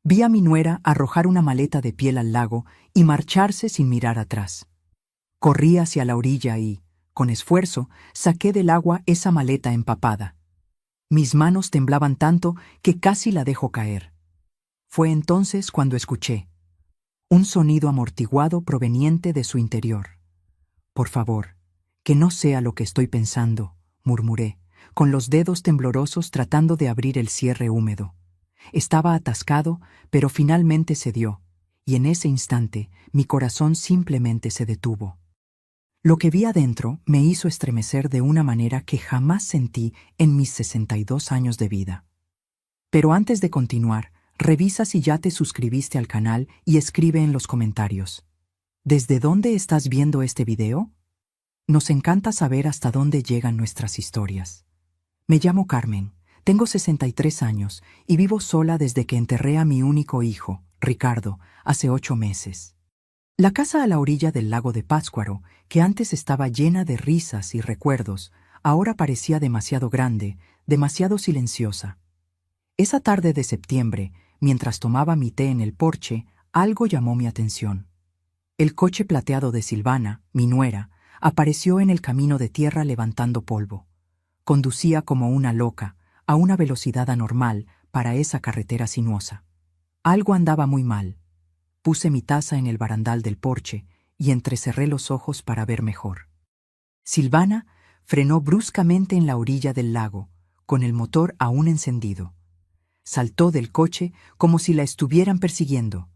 Vi a mi nuera arrojar una maleta de piel al lago y marcharse sin mirar atrás. Corrí hacia la orilla y, con esfuerzo, saqué del agua esa maleta empapada. Mis manos temblaban tanto que casi la dejo caer. Fue entonces cuando escuché un sonido amortiguado proveniente de su interior. «Por favor, que no sea lo que estoy pensando», murmuré, con los dedos temblorosos tratando de abrir el cierre húmedo. Estaba atascado, pero finalmente cedió, y en ese instante mi corazón simplemente se detuvo. Lo que vi adentro me hizo estremecer de una manera que jamás sentí en mis 62 años de vida. Pero antes de continuar, revisa si ya te suscribiste al canal y escribe en los comentarios: ¿desde dónde estás viendo este video? Nos encanta saber hasta dónde llegan nuestras historias. Me llamo Carmen, tengo 63 años y vivo sola desde que enterré a mi único hijo, Ricardo, hace 8 meses. La casa a la orilla del lago de Pátzcuaro, que antes estaba llena de risas y recuerdos, ahora parecía demasiado grande, demasiado silenciosa. Esa tarde de septiembre, mientras tomaba mi té en el porche, algo llamó mi atención. El coche plateado de Silvana, mi nuera, apareció en el camino de tierra levantando polvo. Conducía como una loca, a una velocidad anormal para esa carretera sinuosa. Algo andaba muy mal. Puse mi taza en el barandal del porche y entrecerré los ojos para ver mejor. Silvana frenó bruscamente en la orilla del lago, con el motor aún encendido. Saltó del coche como si la estuvieran persiguiendo.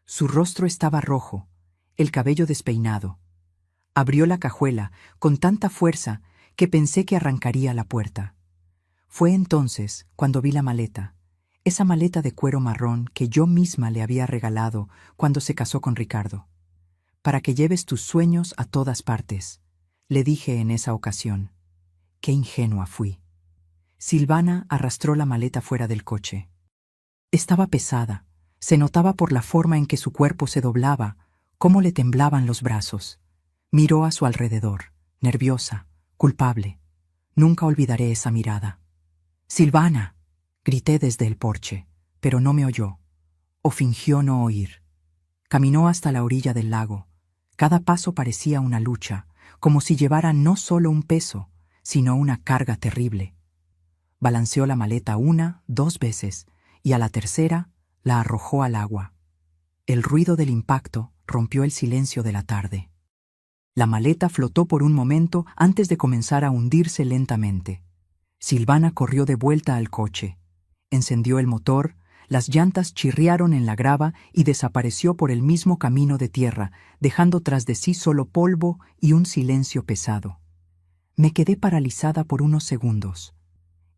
Su rostro estaba rojo, el cabello despeinado. Abrió la cajuela con tanta fuerza que pensé que arrancaría la puerta. Fue entonces cuando vi la maleta, esa maleta de cuero marrón que yo misma le había regalado cuando se casó con Ricardo. «Para que lleves tus sueños a todas partes», le dije en esa ocasión. Qué ingenua fui. Silvana arrastró la maleta fuera del coche. Estaba pesada, se notaba por la forma en que su cuerpo se doblaba, cómo le temblaban los brazos. Miró a su alrededor, nerviosa, culpable. Nunca olvidaré esa mirada. «¡Silvana!», grité desde el porche, pero no me oyó, o fingió no oír. Caminó hasta la orilla del lago. Cada paso parecía una lucha, como si llevara no solo un peso, sino una carga terrible. Balanceó la maleta 1, 2 veces, y a la tercera la arrojó al agua. El ruido del impacto rompió el silencio de la tarde. La maleta flotó por un momento antes de comenzar a hundirse lentamente. Silvana corrió de vuelta al coche. Encendió el motor, las llantas chirriaron en la grava y desapareció por el mismo camino de tierra, dejando tras de sí solo polvo y un silencio pesado. Me quedé paralizada por unos segundos.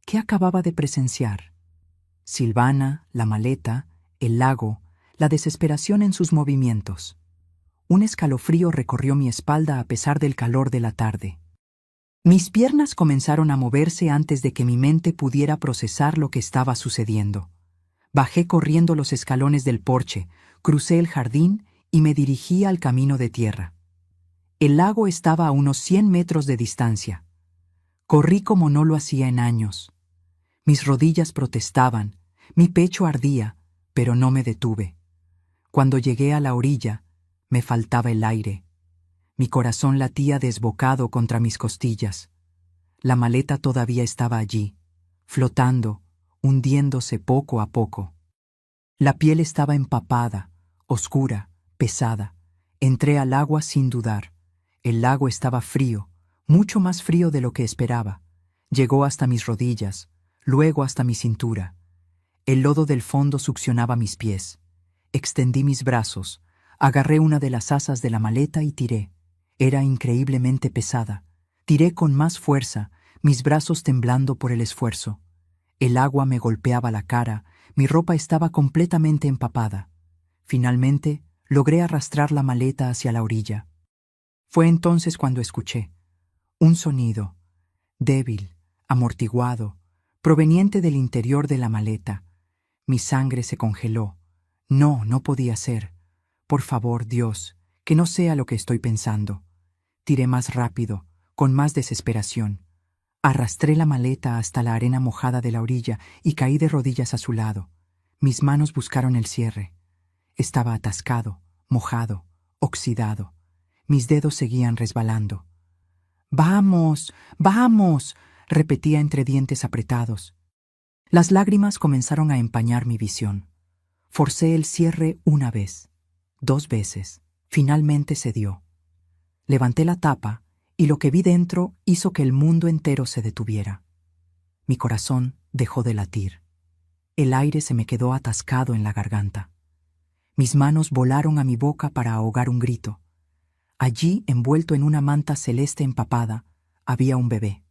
¿Qué acababa de presenciar? Silvana, la maleta, el lago, la desesperación en sus movimientos. Un escalofrío recorrió mi espalda a pesar del calor de la tarde. Mis piernas comenzaron a moverse antes de que mi mente pudiera procesar lo que estaba sucediendo. Bajé corriendo los escalones del porche, crucé el jardín y me dirigí al camino de tierra. El lago estaba a unos 100 metros de distancia. Corrí como no lo hacía en años. Mis rodillas protestaban, mi pecho ardía, pero no me detuve. Cuando llegué a la orilla, me faltaba el aire. Mi corazón latía desbocado contra mis costillas. La maleta todavía estaba allí, flotando, hundiéndose poco a poco. La piel estaba empapada, oscura, pesada. Entré al agua sin dudar. El lago estaba frío, mucho más frío de lo que esperaba. Llegó hasta mis rodillas, luego hasta mi cintura. El lodo del fondo succionaba mis pies. Extendí mis brazos, agarré una de las asas de la maleta y tiré. Era increíblemente pesada. Tiré con más fuerza, mis brazos temblando por el esfuerzo. El agua me golpeaba la cara, mi ropa estaba completamente empapada. Finalmente, logré arrastrar la maleta hacia la orilla. Fue entonces cuando escuché un sonido, débil, amortiguado, proveniente del interior de la maleta. Mi sangre se congeló. No, no podía ser. Por favor, Dios, que no sea lo que estoy pensando. Tiré más rápido, con más desesperación. Arrastré la maleta hasta la arena mojada de la orilla y caí de rodillas a su lado. Mis manos buscaron el cierre. Estaba atascado, mojado, oxidado. Mis dedos seguían resbalando. «¡Vamos! ¡Vamos!», repetía entre dientes apretados. Las lágrimas comenzaron a empañar mi visión. Forcé el cierre una vez, 2 veces. Finalmente cedió. Levanté la tapa y lo que vi dentro hizo que el mundo entero se detuviera. Mi corazón dejó de latir. El aire se me quedó atascado en la garganta. Mis manos volaron a mi boca para ahogar un grito. Allí, envuelto en una manta celeste empapada, había un bebé.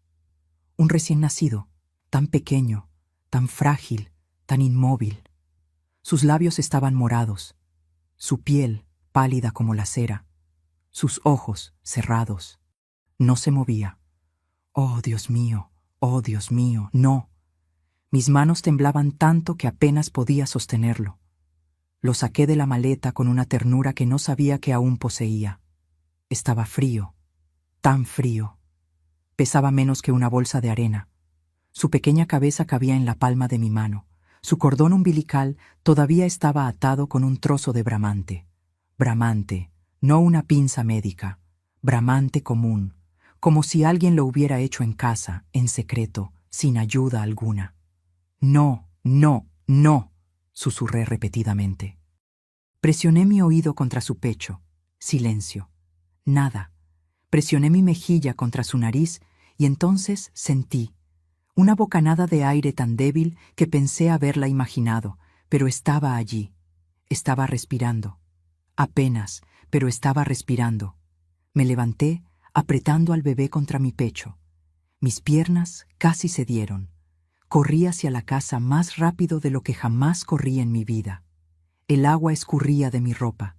Un recién nacido, tan pequeño, tan frágil, tan inmóvil. Sus labios estaban morados, su piel pálida como la cera, sus ojos cerrados. No se movía. Oh, Dios mío, no. Mis manos temblaban tanto que apenas podía sostenerlo. Lo saqué de la maleta con una ternura que no sabía que aún poseía. Estaba frío, tan frío. Pesaba menos que una bolsa de arena. Su pequeña cabeza cabía en la palma de mi mano. Su cordón umbilical todavía estaba atado con un trozo de bramante. Bramante, no una pinza médica. Bramante común, como si alguien lo hubiera hecho en casa, en secreto, sin ayuda alguna. «No, no, no», susurré repetidamente. Presioné mi oído contra su pecho. Silencio. Nada. Presioné mi mejilla contra su nariz y entonces sentí una bocanada de aire tan débil que pensé haberla imaginado, pero estaba allí. Estaba respirando. Apenas, pero estaba respirando. Me levanté, apretando al bebé contra mi pecho. Mis piernas casi cedieron. Corrí hacia la casa más rápido de lo que jamás corrí en mi vida. El agua escurría de mi ropa.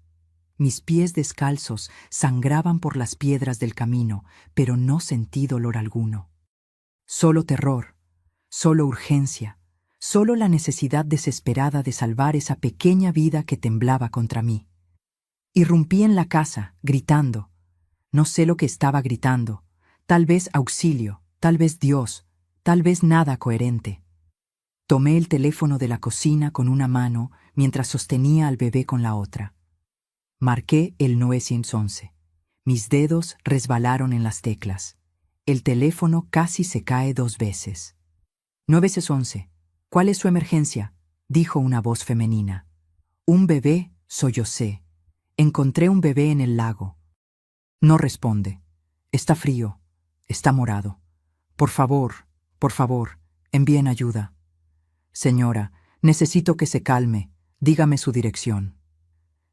Mis pies descalzos sangraban por las piedras del camino, pero no sentí dolor alguno. Solo terror, solo urgencia, solo la necesidad desesperada de salvar esa pequeña vida que temblaba contra mí. Irrumpí en la casa, gritando. No sé lo que estaba gritando. Tal vez auxilio, tal vez Dios, tal vez nada coherente. Tomé el teléfono de la cocina con una mano mientras sostenía al bebé con la otra. Marqué el 911. Mis dedos resbalaron en las teclas. El teléfono casi se cae 2 veces. 911. «¿Cuál es su emergencia?», dijo una voz femenina. «Un bebé», sollocé. «Encontré un bebé en el lago». No responde. Está frío. Está morado. Por favor, envíen ayuda». «Señora, necesito que se calme. Dígame su dirección».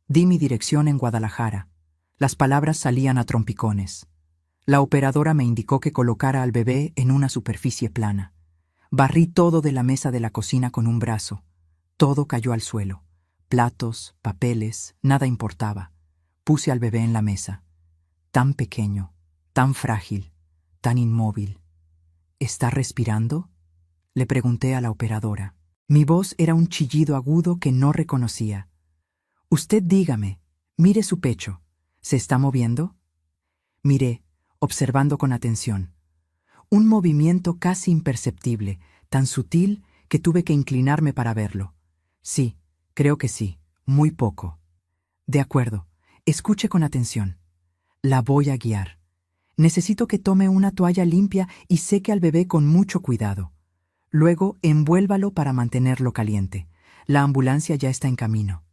Di mi dirección en Guadalajara. Las palabras salían a trompicones. La operadora me indicó que colocara al bebé en una superficie plana. Barrí todo de la mesa de la cocina con un brazo. Todo cayó al suelo. Platos, papeles, nada importaba. Puse al bebé en la mesa. Tan pequeño, tan frágil, tan inmóvil. «¿Está respirando?», le pregunté a la operadora. Mi voz era un chillido agudo que no reconocía. «Usted dígame, mire su pecho. ¿Se está moviendo?». Miré, observando con atención. Un movimiento casi imperceptible, tan sutil que tuve que inclinarme para verlo. Sí, creo que sí, muy poco. «De acuerdo, escuche con atención. La voy a guiar. Necesito que tome una toalla limpia y seque al bebé con mucho cuidado. Luego envuélvalo para mantenerlo caliente. La ambulancia ya está en camino».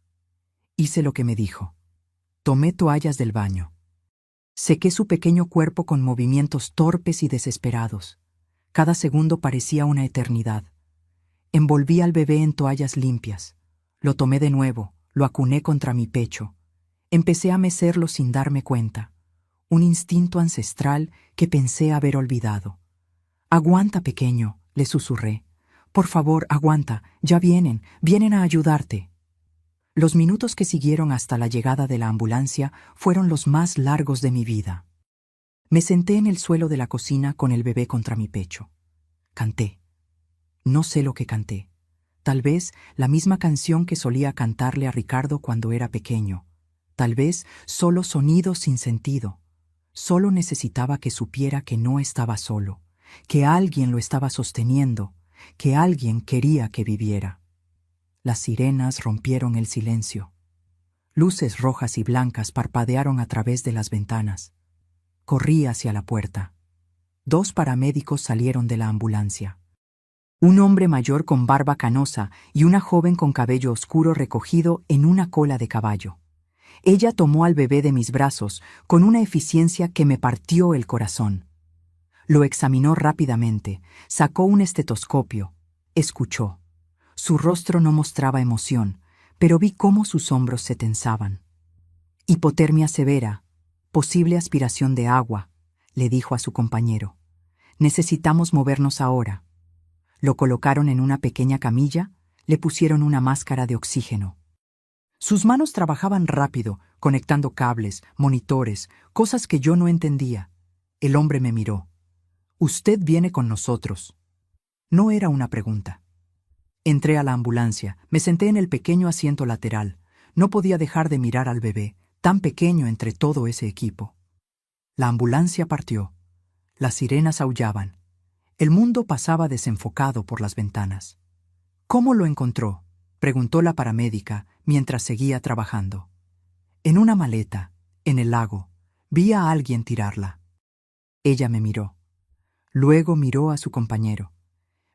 Hice lo que me dijo. Tomé toallas del baño. Sequé su pequeño cuerpo con movimientos torpes y desesperados. Cada segundo parecía una eternidad. Envolví al bebé en toallas limpias. Lo tomé de nuevo, lo acuné contra mi pecho. Empecé a mecerlo sin darme cuenta. Un instinto ancestral que pensé haber olvidado. «Aguanta, pequeño», le susurré. «Por favor, aguanta, ya vienen a ayudarte». Los minutos que siguieron hasta la llegada de la ambulancia fueron los más largos de mi vida. Me senté en el suelo de la cocina con el bebé contra mi pecho. Canté. No sé lo que canté. Tal vez la misma canción que solía cantarle a Ricardo cuando era pequeño. Tal vez solo sonidos sin sentido. Solo necesitaba que supiera que no estaba solo, que alguien lo estaba sosteniendo, que alguien quería que viviera. Las sirenas rompieron el silencio. Luces rojas y blancas parpadearon a través de las ventanas. Corrí hacia la puerta. 2 paramédicos salieron de la ambulancia. Un hombre mayor con barba canosa y una joven con cabello oscuro recogido en una cola de caballo. Ella tomó al bebé de mis brazos con una eficiencia que me partió el corazón. Lo examinó rápidamente, sacó un estetoscopio, escuchó. Su rostro no mostraba emoción, pero vi cómo sus hombros se tensaban. Hipotermia severa, posible aspiración de agua, le dijo a su compañero. Necesitamos movernos ahora. Lo colocaron en una pequeña camilla, le pusieron una máscara de oxígeno. Sus manos trabajaban rápido, conectando cables, monitores, cosas que yo no entendía. El hombre me miró. «Usted viene con nosotros». No era una pregunta. Entré a la ambulancia, me senté en el pequeño asiento lateral. No podía dejar de mirar al bebé, tan pequeño entre todo ese equipo. La ambulancia partió. Las sirenas aullaban. El mundo pasaba desenfocado por las ventanas. «¿Cómo lo encontró?», preguntó la paramédica mientras seguía trabajando. «En una maleta, en el lago. Vi a alguien tirarla». Ella me miró. Luego miró a su compañero.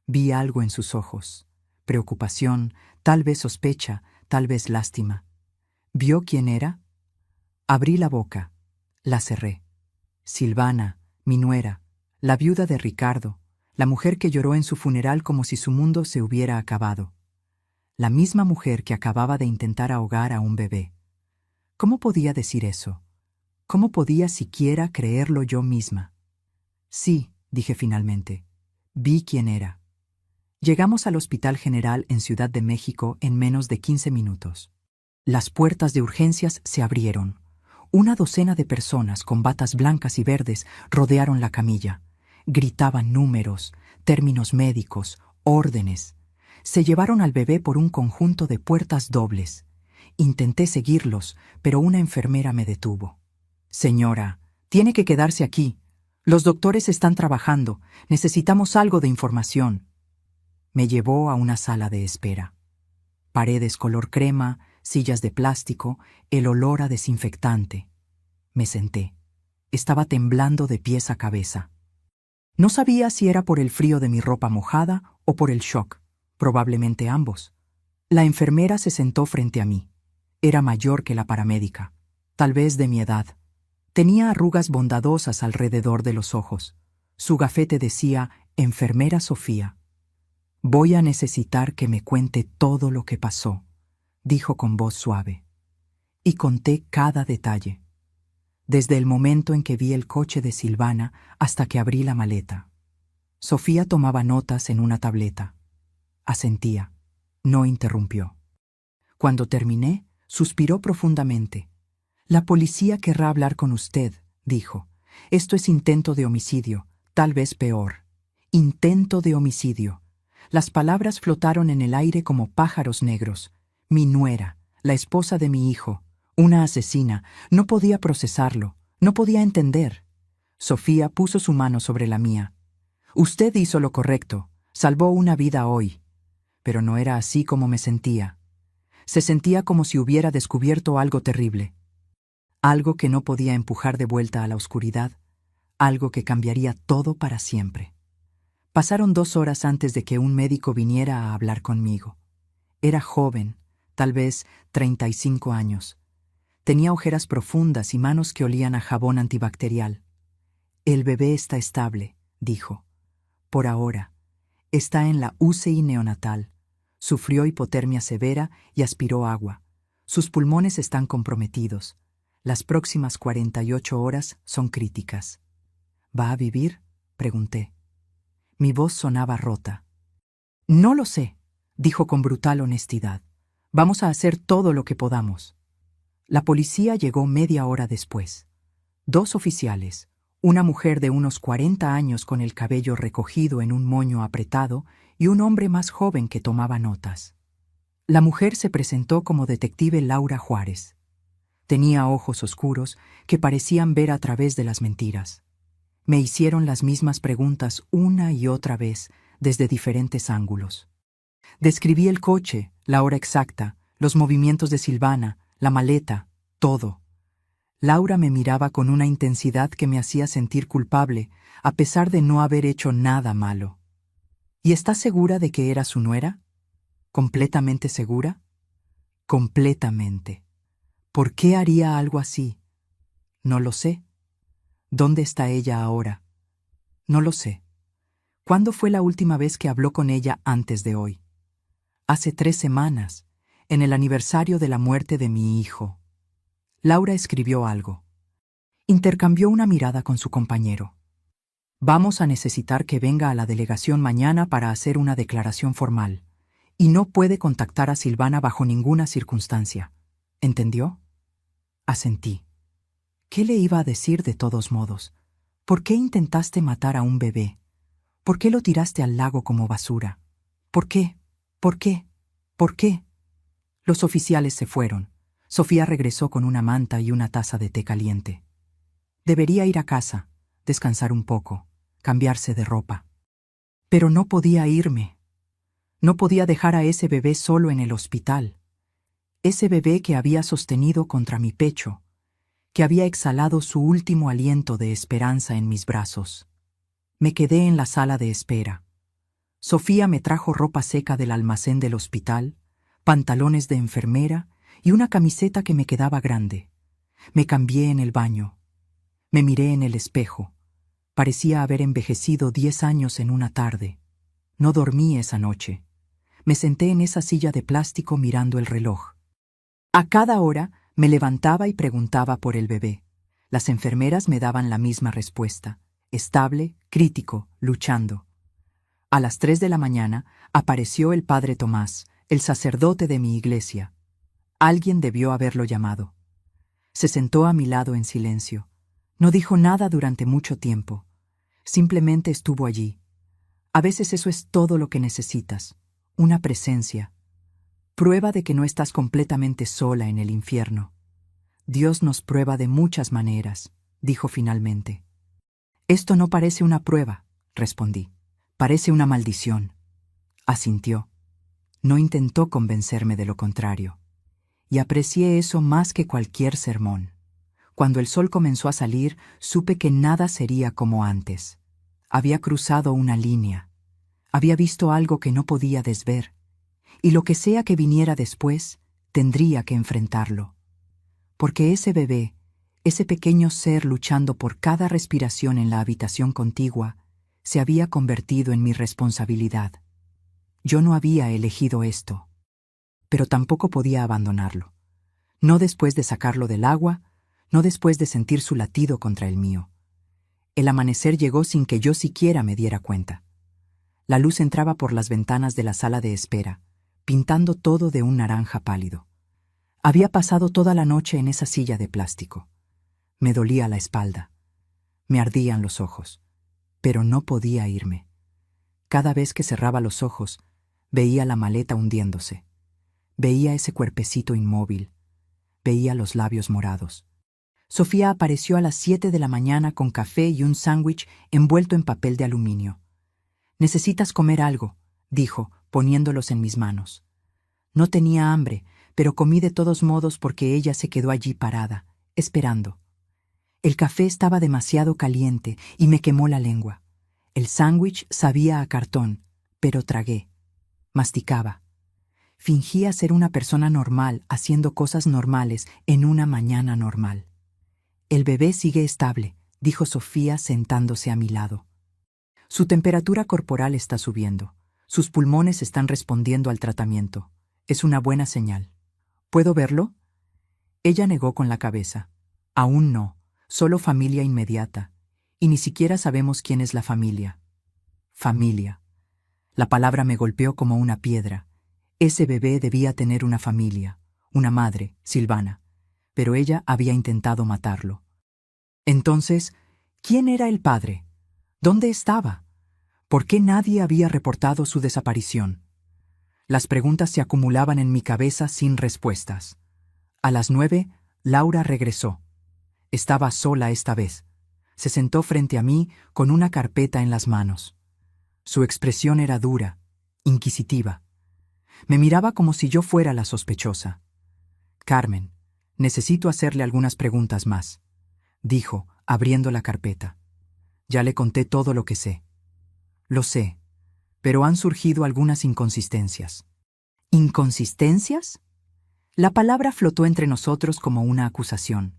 Vi algo en sus ojos. Preocupación, tal vez sospecha, tal vez lástima. ¿Vio quién era? Abrí la boca. La cerré. Silvana, mi nuera, la viuda de Ricardo, la mujer que lloró en su funeral como si su mundo se hubiera acabado. La misma mujer que acababa de intentar ahogar a un bebé. ¿Cómo podía decir eso? ¿Cómo podía siquiera creerlo yo misma? Sí, dije finalmente. Vi quién era. Llegamos al Hospital General en Ciudad de México en menos de 15 minutos. Las puertas de urgencias se abrieron. Una docena de personas con batas blancas y verdes rodearon la camilla. Gritaban números, términos médicos, órdenes. Se llevaron al bebé por un conjunto de puertas dobles. Intenté seguirlos, pero una enfermera me detuvo. «Señora, tiene que quedarse aquí. Los doctores están trabajando. Necesitamos algo de información». Me llevó a una sala de espera. Paredes color crema, sillas de plástico, el olor a desinfectante. Me senté. Estaba temblando de pies a cabeza. No sabía si era por el frío de mi ropa mojada o por el shock, probablemente ambos. La enfermera se sentó frente a mí. Era mayor que la paramédica, tal vez de mi edad. Tenía arrugas bondadosas alrededor de los ojos. Su gafete decía «Enfermera Sofía». «Voy a necesitar que me cuente todo lo que pasó», dijo con voz suave. Y conté cada detalle. Desde el momento en que vi el coche de Silvana hasta que abrí la maleta. Sofía tomaba notas en una tableta. Asentía. No interrumpió. Cuando terminé, suspiró profundamente. «La policía querrá hablar con usted», dijo. «Esto es intento de homicidio, tal vez peor. Intento de homicidio». Las palabras flotaron en el aire como pájaros negros. Mi nuera, la esposa de mi hijo, una asesina, no podía procesarlo, no podía entender. Sofía puso su mano sobre la mía. «Usted hizo lo correcto, salvó una vida hoy». Pero no era así como me sentía. Se sentía como si hubiera descubierto algo terrible. Algo que no podía empujar de vuelta a la oscuridad, algo que cambiaría todo para siempre. Pasaron 2 horas antes de que un médico viniera a hablar conmigo. Era joven, tal vez 35 años. Tenía ojeras profundas y manos que olían a jabón antibacterial. «El bebé está estable», dijo. «Por ahora. Está en la UCI neonatal. Sufrió hipotermia severa y aspiró agua. Sus pulmones están comprometidos. Las próximas 48 horas son críticas». «¿Va a vivir?», pregunté. Mi voz sonaba rota. «No lo sé», dijo con brutal honestidad. «Vamos a hacer todo lo que podamos». La policía llegó media hora después. 2 oficiales, una mujer de unos 40 años con el cabello recogido en un moño apretado y un hombre más joven que tomaba notas. La mujer se presentó como detective Laura Juárez. Tenía ojos oscuros que parecían ver a través de las mentiras. Me hicieron las mismas preguntas una y otra vez, desde diferentes ángulos. Describí el coche, la hora exacta, los movimientos de Silvana, la maleta, todo. Laura me miraba con una intensidad que me hacía sentir culpable, a pesar de no haber hecho nada malo. ¿Y estás segura de que era su nuera? ¿Completamente segura? Completamente. ¿Por qué haría algo así? No lo sé. ¿Dónde está ella ahora? No lo sé. ¿Cuándo fue la última vez que habló con ella antes de hoy? Hace 3 semanas, en el aniversario de la muerte de mi hijo. Laura escribió algo. Intercambió una mirada con su compañero. Vamos a necesitar que venga a la delegación mañana para hacer una declaración formal, y no puede contactar a Silvana bajo ninguna circunstancia. ¿Entendió? Asentí. ¿Qué le iba a decir de todos modos? ¿Por qué intentaste matar a un bebé? ¿Por qué lo tiraste al lago como basura? ¿Por qué? ¿Por qué? ¿Por qué? Los oficiales se fueron. Sofía regresó con una manta y una taza de té caliente. Debería ir a casa, descansar un poco, cambiarse de ropa. Pero no podía irme. No podía dejar a ese bebé solo en el hospital. Ese bebé que había sostenido contra mi pecho, que había exhalado su último aliento de esperanza en mis brazos. Me quedé en la sala de espera. Sofía me trajo ropa seca del almacén del hospital, pantalones de enfermera y una camiseta que me quedaba grande. Me cambié en el baño. Me miré en el espejo. Parecía haber envejecido 10 años en una tarde. No dormí esa noche. Me senté en esa silla de plástico mirando el reloj. A cada hora me levantaba y preguntaba por el bebé. Las enfermeras me daban la misma respuesta: estable, crítico, luchando. A las 3 de la mañana apareció el padre Tomás, el sacerdote de mi iglesia. Alguien debió haberlo llamado. Se sentó a mi lado en silencio. No dijo nada durante mucho tiempo. Simplemente estuvo allí. A veces eso es todo lo que necesitas, una presencia. Prueba de que no estás completamente sola en el infierno. Dios nos prueba de muchas maneras, dijo finalmente. Esto no parece una prueba, respondí. Parece una maldición. Asintió. No intentó convencerme de lo contrario. Y aprecié eso más que cualquier sermón. Cuando el sol comenzó a salir, supe que nada sería como antes. Había cruzado una línea. Había visto algo que no podía desver. Y lo que sea que viniera después, tendría que enfrentarlo. Porque ese bebé, ese pequeño ser luchando por cada respiración en la habitación contigua, se había convertido en mi responsabilidad. Yo no había elegido esto, pero tampoco podía abandonarlo. No después de sacarlo del agua, no después de sentir su latido contra el mío. El amanecer llegó sin que yo siquiera me diera cuenta. La luz entraba por las ventanas de la sala de espera, pintando todo de un naranja pálido. Había pasado toda la noche en esa silla de plástico. Me dolía la espalda. Me ardían los ojos. Pero no podía irme. Cada vez que cerraba los ojos, veía la maleta hundiéndose. Veía ese cuerpecito inmóvil. Veía los labios morados. Sofía apareció a las 7 de la mañana con café y un sándwich envuelto en papel de aluminio. «Necesitas comer algo», dijo, poniéndolos en mis manos. No tenía hambre, pero comí de todos modos porque ella se quedó allí parada, esperando. El café estaba demasiado caliente y me quemó la lengua. El sándwich sabía a cartón, pero tragué. Masticaba. Fingía ser una persona normal haciendo cosas normales en una mañana normal. «El bebé sigue estable», dijo Sofía sentándose a mi lado. «Su temperatura corporal está subiendo. Sus pulmones están respondiendo al tratamiento. Es una buena señal. ¿Puedo verlo?» Ella negó con la cabeza. «Aún no. Solo familia inmediata. Y ni siquiera sabemos quién es la familia». Familia. La palabra me golpeó como una piedra. Ese bebé debía tener una familia, una madre, Silvana, pero ella había intentado matarlo. Entonces, ¿quién era el padre? ¿Dónde estaba? ¿Por qué nadie había reportado su desaparición? Las preguntas se acumulaban en mi cabeza sin respuestas. A las 9, Laura regresó. Estaba sola esta vez. Se sentó frente a mí con una carpeta en las manos. Su expresión era dura, inquisitiva. Me miraba como si yo fuera la sospechosa. Carmen, necesito hacerle algunas preguntas más, dijo, abriendo la carpeta. Ya le conté todo lo que sé. Lo sé, pero han surgido algunas inconsistencias. ¿Inconsistencias? La palabra flotó entre nosotros como una acusación.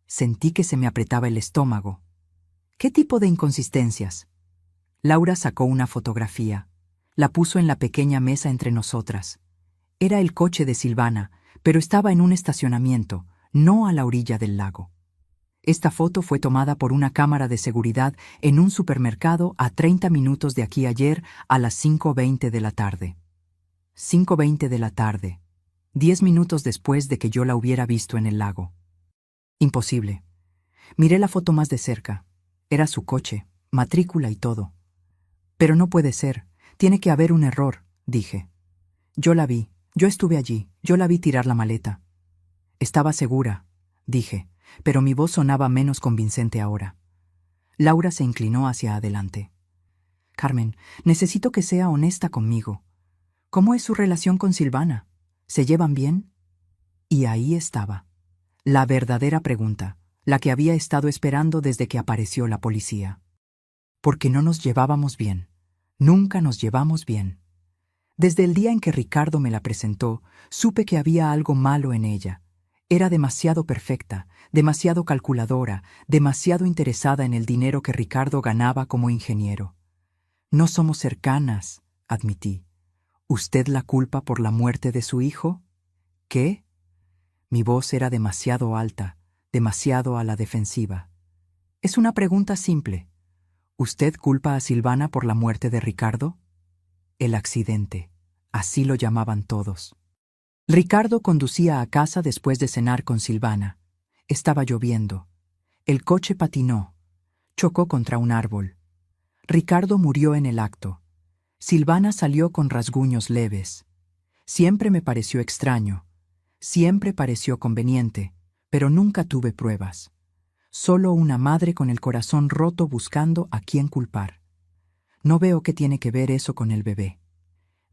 Sentí que se me apretaba el estómago. ¿Qué tipo de inconsistencias? Laura sacó una fotografía. La puso en la pequeña mesa entre nosotras. Era el coche de Silvana, pero estaba en un estacionamiento, no a la orilla del lago. Esta foto fue tomada por una cámara de seguridad en un supermercado a 30 minutos de aquí ayer a las 5:20 de la tarde. 5:20 de la tarde, 10 minutos después de que yo la hubiera visto en el lago. Imposible. Miré la foto más de cerca. Era su coche, matrícula y todo. Pero no puede ser. Tiene que haber un error, dije. Yo la vi. Yo estuve allí. Yo la vi tirar la maleta. Estaba segura, dije, pero mi voz sonaba menos convincente ahora. Laura se inclinó hacia adelante. Carmen, necesito que sea honesta conmigo. ¿Cómo es su relación con Silvana? ¿Se llevan bien? Y ahí estaba. La verdadera pregunta, la que había estado esperando desde que apareció la policía. Porque no nos llevábamos bien. Nunca nos llevamos bien. Desde el día en que Ricardo me la presentó, supe que había algo malo en ella. Era demasiado perfecta, demasiado calculadora, demasiado interesada en el dinero que Ricardo ganaba como ingeniero. No somos cercanas, admití. ¿Usted la culpa por la muerte de su hijo? ¿Qué? Mi voz era demasiado alta, demasiado a la defensiva. Es una pregunta simple. ¿Usted culpa a Silvana por la muerte de Ricardo? El accidente, así lo llamaban todos. Ricardo conducía a casa después de cenar con Silvana. Estaba lloviendo. El coche patinó. Chocó contra un árbol. Ricardo murió en el acto. Silvana salió con rasguños leves. Siempre me pareció extraño. Siempre pareció conveniente, pero nunca tuve pruebas. Solo una madre con el corazón roto buscando a quién culpar. No veo qué tiene que ver eso con el bebé.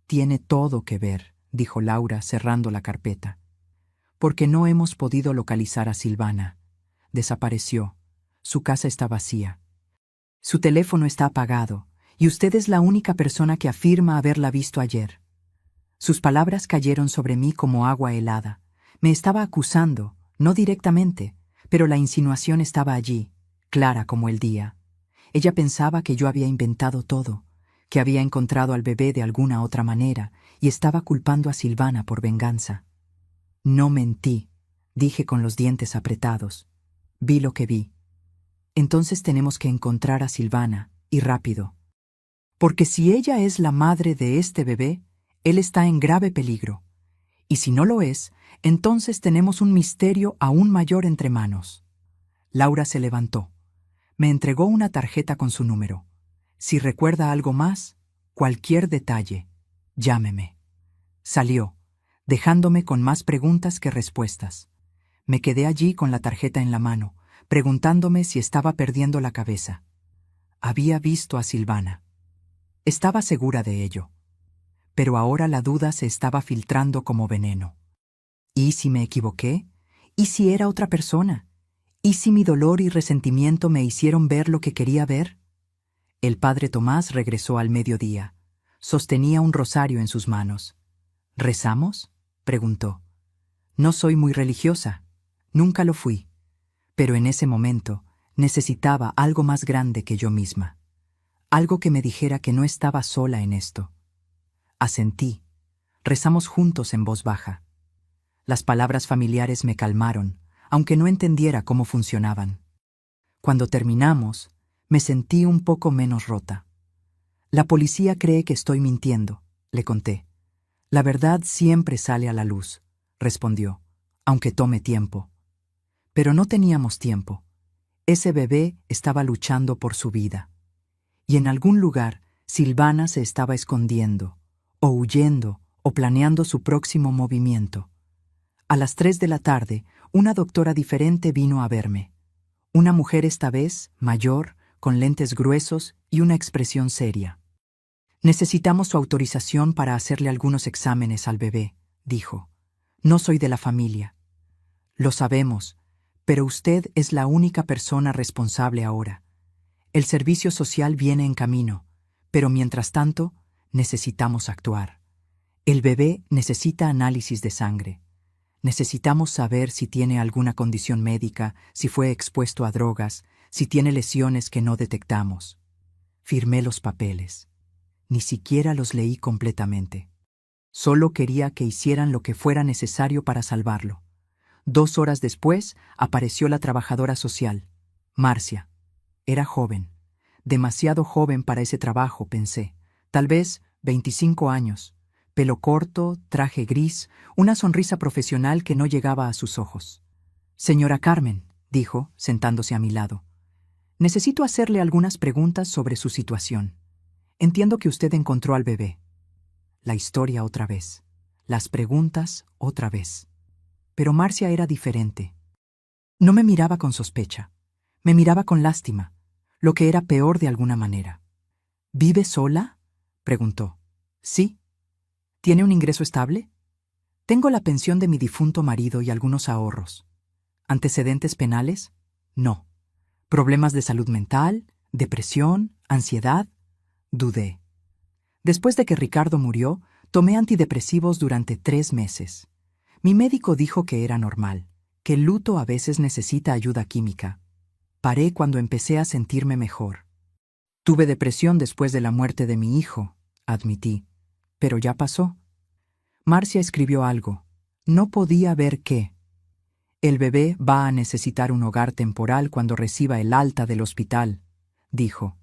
Tiene todo que ver, dijo Laura cerrando la carpeta. Porque no hemos podido localizar a Silvana. Desapareció. Su casa está vacía. Su teléfono está apagado, y usted es la única persona que afirma haberla visto ayer. Sus palabras cayeron sobre mí como agua helada. Me estaba acusando, no directamente, pero la insinuación estaba allí, clara como el día. Ella pensaba que yo había inventado todo, que había encontrado al bebé de alguna otra manera y estaba culpando a Silvana por venganza. No mentí, dije con los dientes apretados. Vi lo que vi. Entonces tenemos que encontrar a Silvana, y rápido. Porque si ella es la madre de este bebé, él está en grave peligro. Y si no lo es, entonces tenemos un misterio aún mayor entre manos. Laura se levantó. Me entregó una tarjeta con su número. Si recuerda algo más, cualquier detalle, llámeme. Salió, dejándome con más preguntas que respuestas. Me quedé allí con la tarjeta en la mano, preguntándome si estaba perdiendo la cabeza. Había visto a Silvana. Estaba segura de ello. Pero ahora la duda se estaba filtrando como veneno. ¿Y si me equivoqué? ¿Y si era otra persona? ¿Y si mi dolor y resentimiento me hicieron ver lo que quería ver? El padre Tomás regresó al mediodía. Sostenía un rosario en sus manos. ¿Rezamos?, preguntó. No soy muy religiosa. Nunca lo fui. Pero en ese momento necesitaba algo más grande que yo misma. Algo que me dijera que no estaba sola en esto. Asentí. Rezamos juntos en voz baja. Las palabras familiares me calmaron, aunque no entendiera cómo funcionaban. Cuando terminamos, me sentí un poco menos rota. La policía cree que estoy mintiendo, le conté. La verdad siempre sale a la luz, respondió, aunque tome tiempo. Pero no teníamos tiempo. Ese bebé estaba luchando por su vida. Y en algún lugar, Silvana se estaba escondiendo, o huyendo, o planeando su próximo movimiento. A las 3 de la tarde, una doctora diferente vino a verme. Una mujer esta vez, mayor, con lentes gruesos y una expresión seria. Necesitamos su autorización para hacerle algunos exámenes al bebé, dijo. No soy de la familia. Lo sabemos, pero usted es la única persona responsable ahora. El servicio social viene en camino, pero mientras tanto, necesitamos actuar. El bebé necesita análisis de sangre. Necesitamos saber si tiene alguna condición médica, si fue expuesto a drogas, si tiene lesiones que no detectamos. Firmé los papeles. Ni siquiera los leí completamente. Solo quería que hicieran lo que fuera necesario para salvarlo. 2 horas después apareció la trabajadora social, Marcia. Era joven, demasiado joven para ese trabajo, pensé. Tal vez 25 años, pelo corto, traje gris, una sonrisa profesional que no llegaba a sus ojos. Señora Carmen, dijo, sentándose a mi lado, necesito hacerle algunas preguntas sobre su situación. Entiendo que usted encontró al bebé. La historia otra vez. Las preguntas otra vez. Pero Marcia era diferente. No me miraba con sospecha. Me miraba con lástima, lo que era peor de alguna manera. ¿Vive sola?, preguntó. Sí. ¿Tiene un ingreso estable? Tengo la pensión de mi difunto marido y algunos ahorros. ¿Antecedentes penales? No. ¿Problemas de salud mental? ¿Depresión? ¿Ansiedad? Dudé. Después de que Ricardo murió, tomé antidepresivos durante 3 meses. Mi médico dijo que era normal, que el luto a veces necesita ayuda química. Paré cuando empecé a sentirme mejor. Tuve depresión después de la muerte de mi hijo, admití, pero ya pasó. Marcia escribió algo. No podía ver qué. El bebé va a necesitar un hogar temporal cuando reciba el alta del hospital, dijo.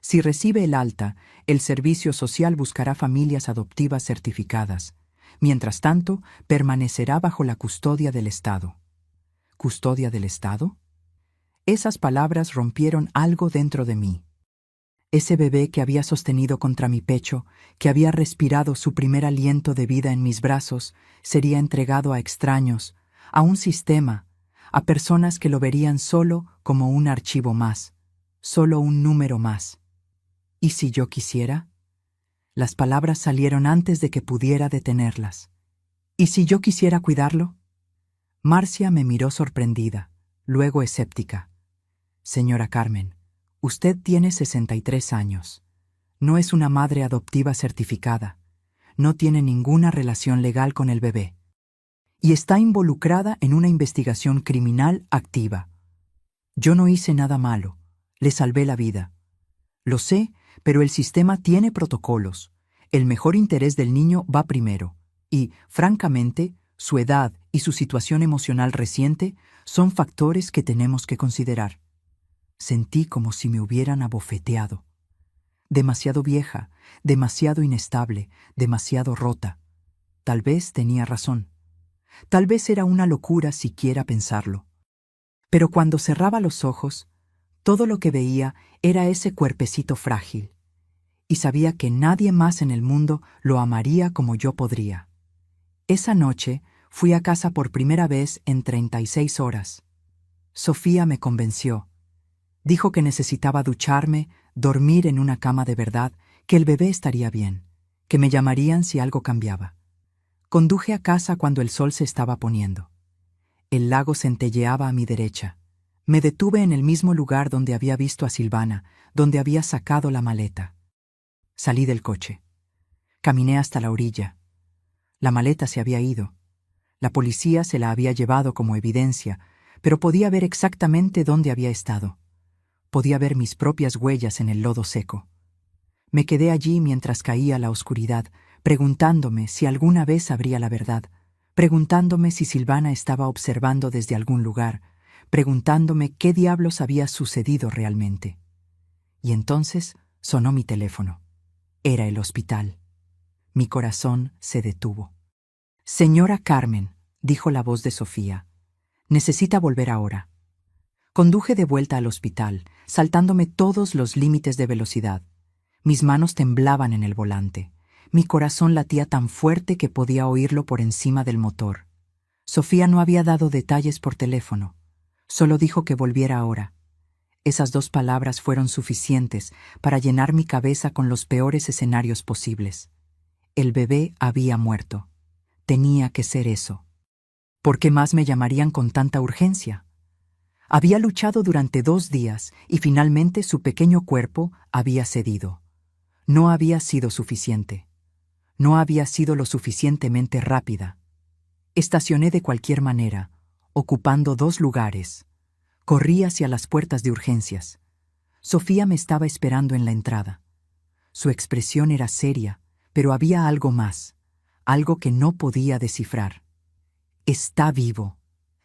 Si recibe el alta, el servicio social buscará familias adoptivas certificadas. Mientras tanto, permanecerá bajo la custodia del Estado. ¿Custodia del Estado? Esas palabras rompieron algo dentro de mí. Ese bebé que había sostenido contra mi pecho, que había respirado su primer aliento de vida en mis brazos, sería entregado a extraños, a un sistema, a personas que lo verían solo como un archivo más, solo un número más. ¿Y si yo quisiera? Las palabras salieron antes de que pudiera detenerlas. ¿Y si yo quisiera cuidarlo? Marcia me miró sorprendida, luego escéptica. Señora Carmen, usted tiene 63 años. No es una madre adoptiva certificada. No tiene ninguna relación legal con el bebé. Y está involucrada en una investigación criminal activa. Yo no hice nada malo. Le salvé la vida. Lo sé, pero el sistema tiene protocolos. El mejor interés del niño va primero. Y, francamente, su edad y su situación emocional reciente son factores que tenemos que considerar. Sentí como si me hubieran abofeteado. Demasiado vieja, demasiado inestable, demasiado rota. Tal vez tenía razón. Tal vez era una locura siquiera pensarlo. Pero cuando cerraba los ojos, todo lo que veía era ese cuerpecito frágil. Y sabía que nadie más en el mundo lo amaría como yo podría. Esa noche fui a casa por primera vez en 36 horas. Sofía me convenció. Dijo que necesitaba ducharme, dormir en una cama de verdad, que el bebé estaría bien, que me llamarían si algo cambiaba. Conduje a casa cuando el sol se estaba poniendo. El lago centelleaba a mi derecha. Me detuve en el mismo lugar donde había visto a Silvana, donde había sacado la maleta. Salí del coche. Caminé hasta la orilla. La maleta se había ido. La policía se la había llevado como evidencia, pero podía ver exactamente dónde había estado. Podía ver mis propias huellas en el lodo seco. Me quedé allí mientras caía la oscuridad, preguntándome si alguna vez sabría la verdad, preguntándome si Silvana estaba observando desde algún lugar, preguntándome qué diablos había sucedido realmente. Y entonces sonó mi teléfono. Era el hospital. Mi corazón se detuvo. Señora Carmen, dijo la voz de Sofía, necesita volver ahora. Conduje de vuelta al hospital, saltándome todos los límites de velocidad. Mis manos temblaban en el volante. Mi corazón latía tan fuerte que podía oírlo por encima del motor. Sofía no había dado detalles por teléfono. Solo dijo que volviera ahora. Esas 2 palabras fueron suficientes para llenar mi cabeza con los peores escenarios posibles. El bebé había muerto. Tenía que ser eso. ¿Por qué más me llamarían con tanta urgencia? Había luchado durante 2 días y finalmente su pequeño cuerpo había cedido. No había sido suficiente. No había sido lo suficientemente rápida. Estacioné de cualquier manera, ocupando 2 lugares. Corrí hacia las puertas de urgencias. Sofía me estaba esperando en la entrada. Su expresión era seria, pero había algo más, algo que no podía descifrar. «Está vivo»,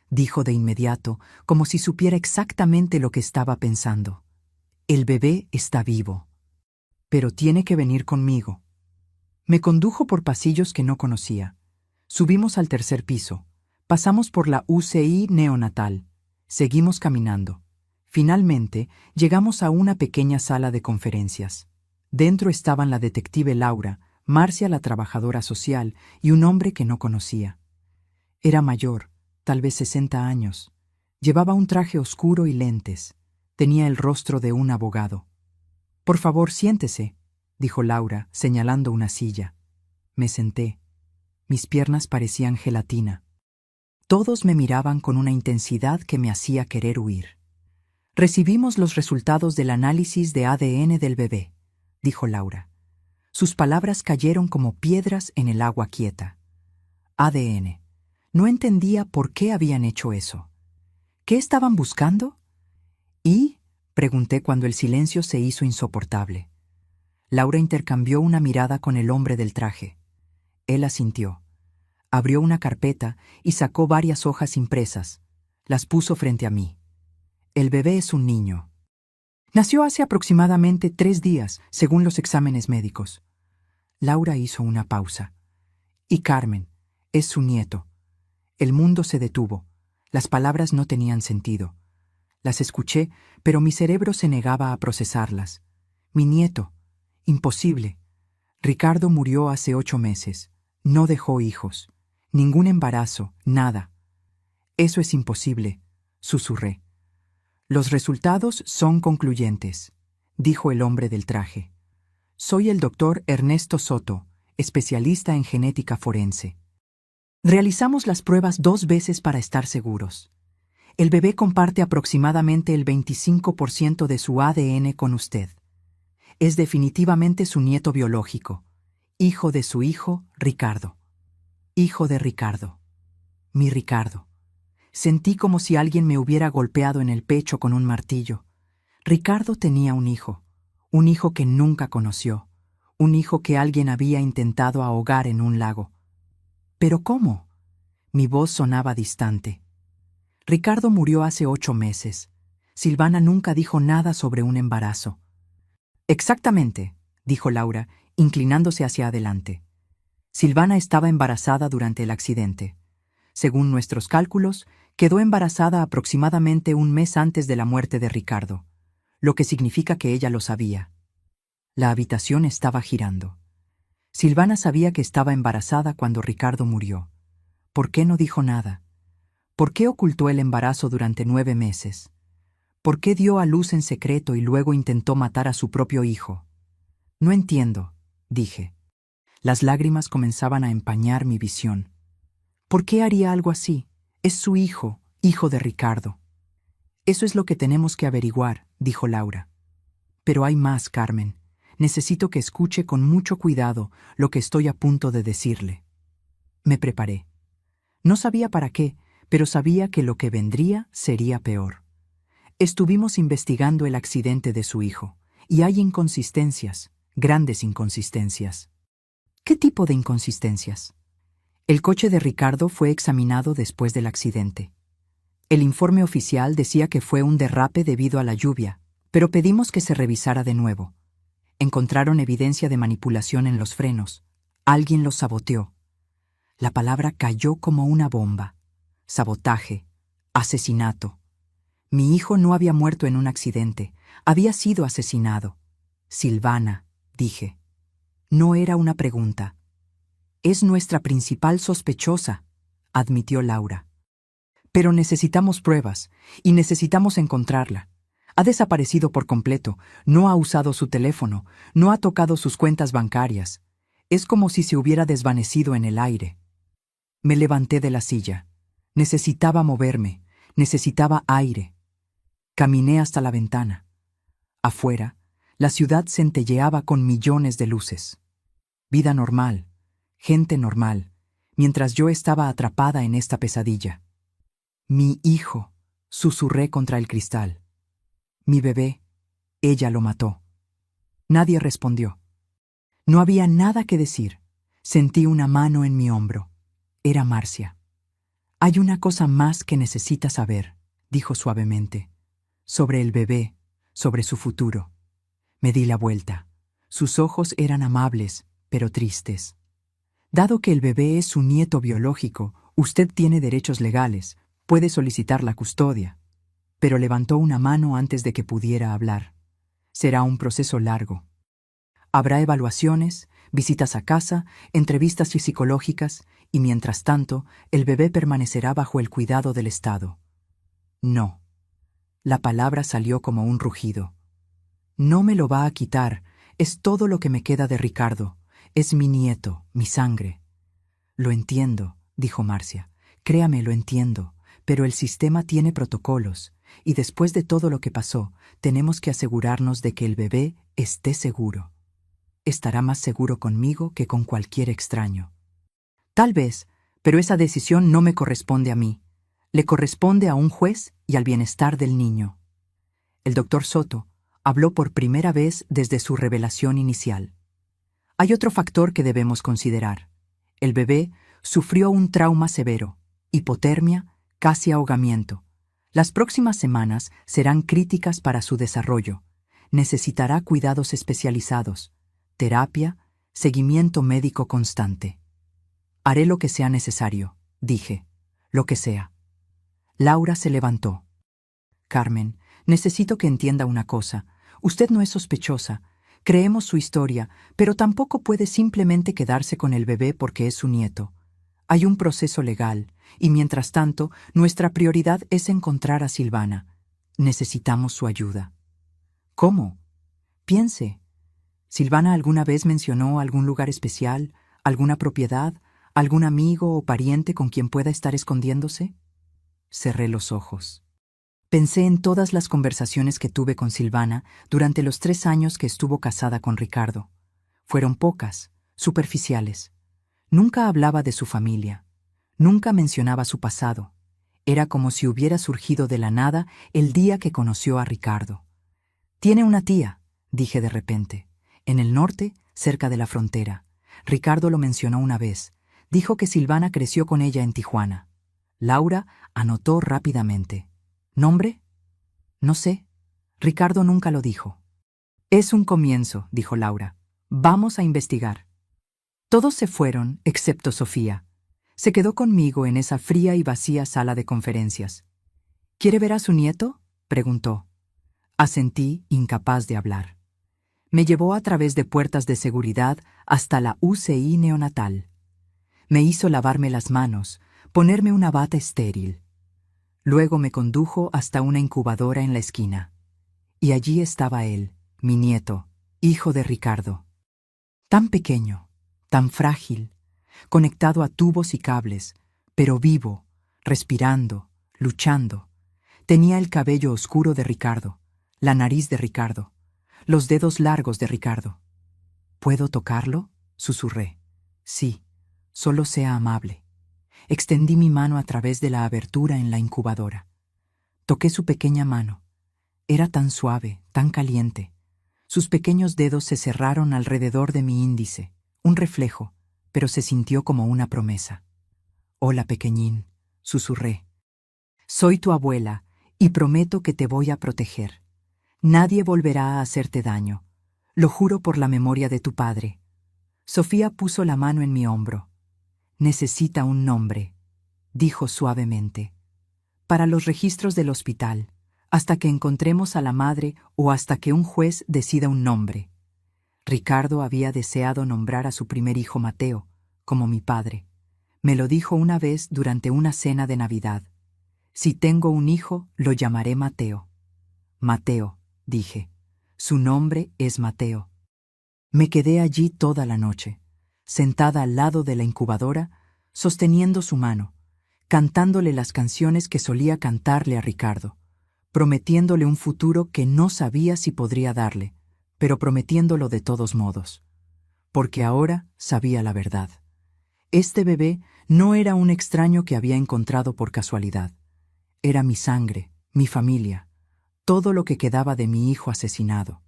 dijo de inmediato, como si supiera exactamente lo que estaba pensando. «El bebé está vivo. Pero tiene que venir conmigo». Me condujo por pasillos que no conocía. Subimos al 3er piso. Pasamos por la UCI neonatal. Seguimos caminando. Finalmente, llegamos a una pequeña sala de conferencias. Dentro estaban la detective Laura, Marcia la trabajadora social y un hombre que no conocía. Era mayor, tal vez 60 años. Llevaba un traje oscuro y lentes. Tenía el rostro de un abogado. «Por favor, siéntese», dijo Laura, señalando una silla. Me senté. Mis piernas parecían gelatina. Todos me miraban con una intensidad que me hacía querer huir. «Recibimos los resultados del análisis de ADN del bebé», dijo Laura. Sus palabras cayeron como piedras en el agua quieta. ADN. No entendía por qué habían hecho eso. ¿Qué estaban buscando? ¿Y? Pregunté cuando el silencio se hizo insoportable. Laura intercambió una mirada con el hombre del traje. Él asintió. Abrió una carpeta y sacó varias hojas impresas. Las puso frente a mí. El bebé es un niño. Nació hace aproximadamente 3 días, según los exámenes médicos. Laura hizo una pausa. Y Carmen, es su nieto. El mundo se detuvo. Las palabras no tenían sentido. Las escuché, pero mi cerebro se negaba a procesarlas. Mi nieto. Imposible. Ricardo murió hace 8 meses. No dejó hijos. Ningún embarazo, nada. Eso es imposible, susurré. Los resultados son concluyentes, dijo el hombre del traje. Soy el doctor Ernesto Soto, especialista en genética forense. Realizamos las pruebas 2 veces para estar seguros. El bebé comparte aproximadamente el 25% de su ADN con usted. Es definitivamente su nieto biológico, hijo de su hijo, Ricardo. Hijo de Ricardo. Mi Ricardo. Sentí como si alguien me hubiera golpeado en el pecho con un martillo. Ricardo tenía un hijo que nunca conoció, un hijo que alguien había intentado ahogar en un lago. ¿Pero cómo? Mi voz sonaba distante. Ricardo murió hace 8 meses. Silvana nunca dijo nada sobre un embarazo. Exactamente, dijo Laura, inclinándose hacia adelante. Silvana estaba embarazada durante el accidente. Según nuestros cálculos, quedó embarazada aproximadamente 1 mes antes de la muerte de Ricardo, lo que significa que ella lo sabía. La habitación estaba girando. Silvana sabía que estaba embarazada cuando Ricardo murió. ¿Por qué no dijo nada? ¿Por qué ocultó el embarazo durante 9 meses? ¿Por qué dio a luz en secreto y luego intentó matar a su propio hijo? No entiendo, dije. Las lágrimas comenzaban a empañar mi visión. ¿Por qué haría algo así? Es su hijo, hijo de Ricardo. Eso es lo que tenemos que averiguar, dijo Laura. Pero hay más, Carmen. Necesito que escuche con mucho cuidado lo que estoy a punto de decirle. Me preparé. No sabía para qué, pero sabía que lo que vendría sería peor. Estuvimos investigando el accidente de su hijo, y hay inconsistencias, grandes inconsistencias. ¿Qué tipo de inconsistencias? El coche de Ricardo fue examinado después del accidente. El informe oficial decía que fue un derrape debido a la lluvia, pero pedimos que se revisara de nuevo. Encontraron evidencia de manipulación en los frenos. Alguien los saboteó. La palabra cayó como una bomba. Sabotaje. Asesinato. Mi hijo no había muerto en un accidente. Había sido asesinado. Silvana, dije. No era una pregunta. Es nuestra principal sospechosa, admitió Laura. Pero necesitamos pruebas, y necesitamos encontrarla. Ha desaparecido por completo, no ha usado su teléfono, no ha tocado sus cuentas bancarias. Es como si se hubiera desvanecido en el aire. Me levanté de la silla. Necesitaba moverme, necesitaba aire. Caminé hasta la ventana. Afuera, la ciudad centelleaba con millones de luces. Vida normal, gente normal, mientras yo estaba atrapada en esta pesadilla. Mi hijo, susurré contra el cristal. Mi bebé, ella lo mató. Nadie respondió. No había nada que decir. Sentí una mano en mi hombro. Era Marcia. Hay una cosa más que necesitas saber, dijo suavemente. Sobre el bebé, sobre su futuro. Me di la vuelta. Sus ojos eran amables, pero tristes. Dado que el bebé es su nieto biológico, usted tiene derechos legales, puede solicitar la custodia. Pero levantó una mano antes de que pudiera hablar. Será un proceso largo. Habrá evaluaciones, visitas a casa, entrevistas psicológicas, y mientras tanto, el bebé permanecerá bajo el cuidado del Estado. No. La palabra salió como un rugido. No me lo va a quitar, es todo lo que me queda de Ricardo. Es mi nieto, mi sangre. Lo entiendo, dijo Marcia. Créame, lo entiendo, pero el sistema tiene protocolos, y después de todo lo que pasó, tenemos que asegurarnos de que el bebé esté seguro. Estará más seguro conmigo que con cualquier extraño. Tal vez, pero esa decisión no me corresponde a mí. Le corresponde a un juez y al bienestar del niño. El doctor Soto habló por primera vez desde su revelación inicial. Hay otro factor que debemos considerar. El bebé sufrió un trauma severo, hipotermia, casi ahogamiento. Las próximas semanas serán críticas para su desarrollo. Necesitará cuidados especializados, terapia, seguimiento médico constante. Haré lo que sea necesario, dije, lo que sea. Laura se levantó. Carmen, necesito que entienda una cosa. Usted no es sospechosa. Creemos su historia, pero tampoco puede simplemente quedarse con el bebé porque es su nieto. Hay un proceso legal, y mientras tanto, nuestra prioridad es encontrar a Silvana. Necesitamos su ayuda. ¿Cómo? Piense. ¿Silvana alguna vez mencionó algún lugar especial, alguna propiedad, algún amigo o pariente con quien pueda estar escondiéndose? Cerré los ojos. Pensé en todas las conversaciones que tuve con Silvana durante los 3 años que estuvo casada con Ricardo. Fueron pocas, superficiales. Nunca hablaba de su familia. Nunca mencionaba su pasado. Era como si hubiera surgido de la nada el día que conoció a Ricardo. Tiene una tía, dije de repente, en el norte, cerca de la frontera. Ricardo lo mencionó una vez. Dijo que Silvana creció con ella en Tijuana. Laura anotó rápidamente. ¿Nombre? No sé. Ricardo nunca lo dijo. Es un comienzo, dijo Laura. Vamos a investigar. Todos se fueron, excepto Sofía. Se quedó conmigo en esa fría y vacía sala de conferencias. ¿Quiere ver a su nieto?, preguntó. Asentí, incapaz de hablar. Me llevó a través de puertas de seguridad hasta la UCI neonatal. Me hizo lavarme las manos, ponerme una bata estéril. Luego me condujo hasta una incubadora en la esquina. Y allí estaba él, mi nieto, hijo de Ricardo. Tan pequeño, tan frágil, conectado a tubos y cables, pero vivo, respirando, luchando. Tenía el cabello oscuro de Ricardo, la nariz de Ricardo, los dedos largos de Ricardo. ¿Puedo tocarlo?, susurré. Sí, solo sea amable. Extendí mi mano a través de la abertura en la incubadora. Toqué su pequeña mano. Era tan suave, tan caliente. Sus pequeños dedos se cerraron alrededor de mi índice, un reflejo, pero se sintió como una promesa. Hola, pequeñín, susurré. Soy tu abuela y prometo que te voy a proteger. Nadie volverá a hacerte daño. Lo juro por la memoria de tu padre. Sofía puso la mano en mi hombro. Necesita un nombre, dijo suavemente. Para los registros del hospital, hasta que encontremos a la madre o hasta que un juez decida un nombre. Ricardo había deseado nombrar a su primer hijo Mateo, como mi padre. Me lo dijo una vez durante una cena de Navidad. Si tengo un hijo, lo llamaré Mateo. Mateo, dije. Su nombre es Mateo. Me quedé allí toda la noche, sentada al lado de la incubadora, sosteniendo su mano, cantándole las canciones que solía cantarle a Ricardo, prometiéndole un futuro que no sabía si podría darle, pero prometiéndolo de todos modos. Porque ahora sabía la verdad. Este bebé no era un extraño que había encontrado por casualidad. Era mi sangre, mi familia, todo lo que quedaba de mi hijo asesinado.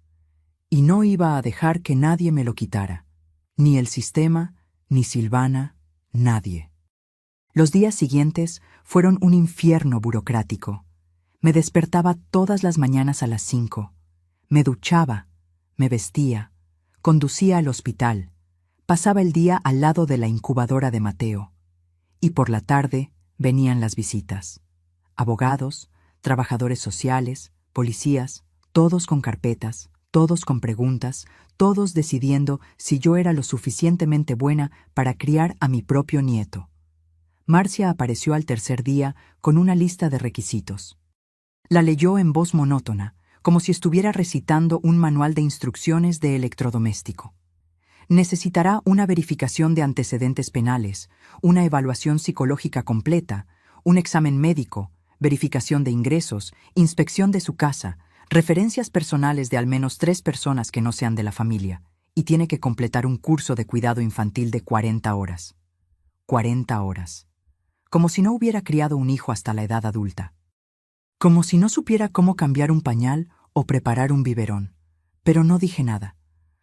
Y no iba a dejar que nadie me lo quitara. Ni el sistema, ni Silvana, nadie. Los días siguientes fueron un infierno burocrático. Me despertaba todas las mañanas a las 5. Me duchaba, me vestía, conducía al hospital, pasaba el día al lado de la incubadora de Mateo. Y por la tarde venían las visitas. Abogados, trabajadores sociales, policías, todos con carpetas, todos con preguntas, todos decidiendo si yo era lo suficientemente buena para criar a mi propio nieto. Marcia apareció al tercer día con una lista de requisitos. La leyó en voz monótona, como si estuviera recitando un manual de instrucciones de electrodoméstico. Necesitará una verificación de antecedentes penales, una evaluación psicológica completa, un examen médico, verificación de ingresos, inspección de su casa, referencias personales de al menos 3 personas que no sean de la familia, y tiene que completar un curso de cuidado infantil de 40 horas. 40 horas. Como si no hubiera criado un hijo hasta la edad adulta. Como si no supiera cómo cambiar un pañal o preparar un biberón. Pero no dije nada.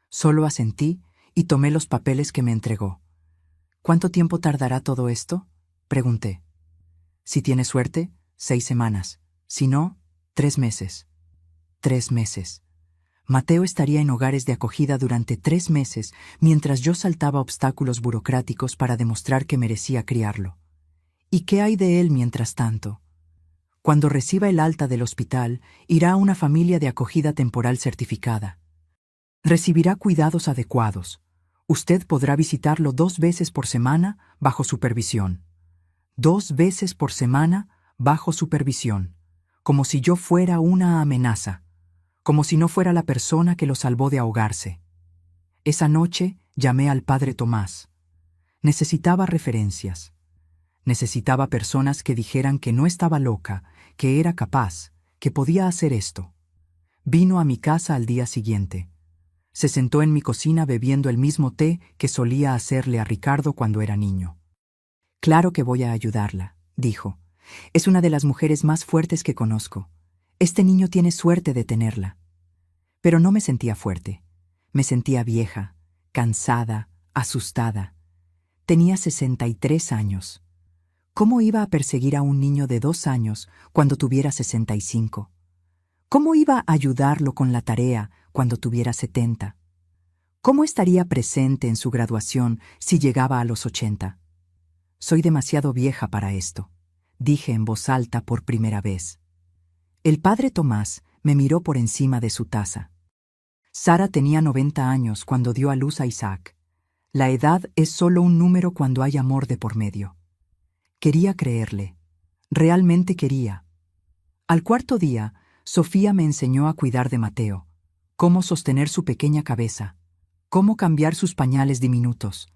Solo asentí y tomé los papeles que me entregó. ¿Cuánto tiempo tardará todo esto?, pregunté. Si tiene suerte, 6 semanas. Si no, 3 meses. 3 meses. Mateo estaría en hogares de acogida durante 3 meses mientras yo saltaba obstáculos burocráticos para demostrar que merecía criarlo. ¿Y qué hay de él mientras tanto? Cuando reciba el alta del hospital, irá a una familia de acogida temporal certificada. Recibirá cuidados adecuados. Usted podrá visitarlo 2 veces por semana bajo supervisión. 2 veces por semana bajo supervisión. Como si yo fuera una amenaza. Como si no fuera la persona que lo salvó de ahogarse. Esa noche llamé al padre Tomás. Necesitaba referencias. Necesitaba personas que dijeran que no estaba loca, que era capaz, que podía hacer esto. Vino a mi casa al día siguiente. Se sentó en mi cocina bebiendo el mismo té que solía hacerle a Ricardo cuando era niño. Claro que voy a ayudarla, dijo. Es una de las mujeres más fuertes que conozco. Este niño tiene suerte de tenerla. Pero no me sentía fuerte. Me sentía vieja, cansada, asustada. Tenía 63 años. ¿Cómo iba a perseguir a un niño de 2 años cuando tuviera 65? ¿Cómo iba a ayudarlo con la tarea cuando tuviera 70? ¿Cómo estaría presente en su graduación si llegaba a los 80? Soy demasiado vieja para esto, dije en voz alta por primera vez. El padre Tomás me miró por encima de su taza. Sara tenía 90 años cuando dio a luz a Isaac. La edad es solo un número cuando hay amor de por medio. Quería creerle. Realmente quería. Al cuarto día, Sofía me enseñó a cuidar de Mateo, cómo sostener su pequeña cabeza, cómo cambiar sus pañales diminutos,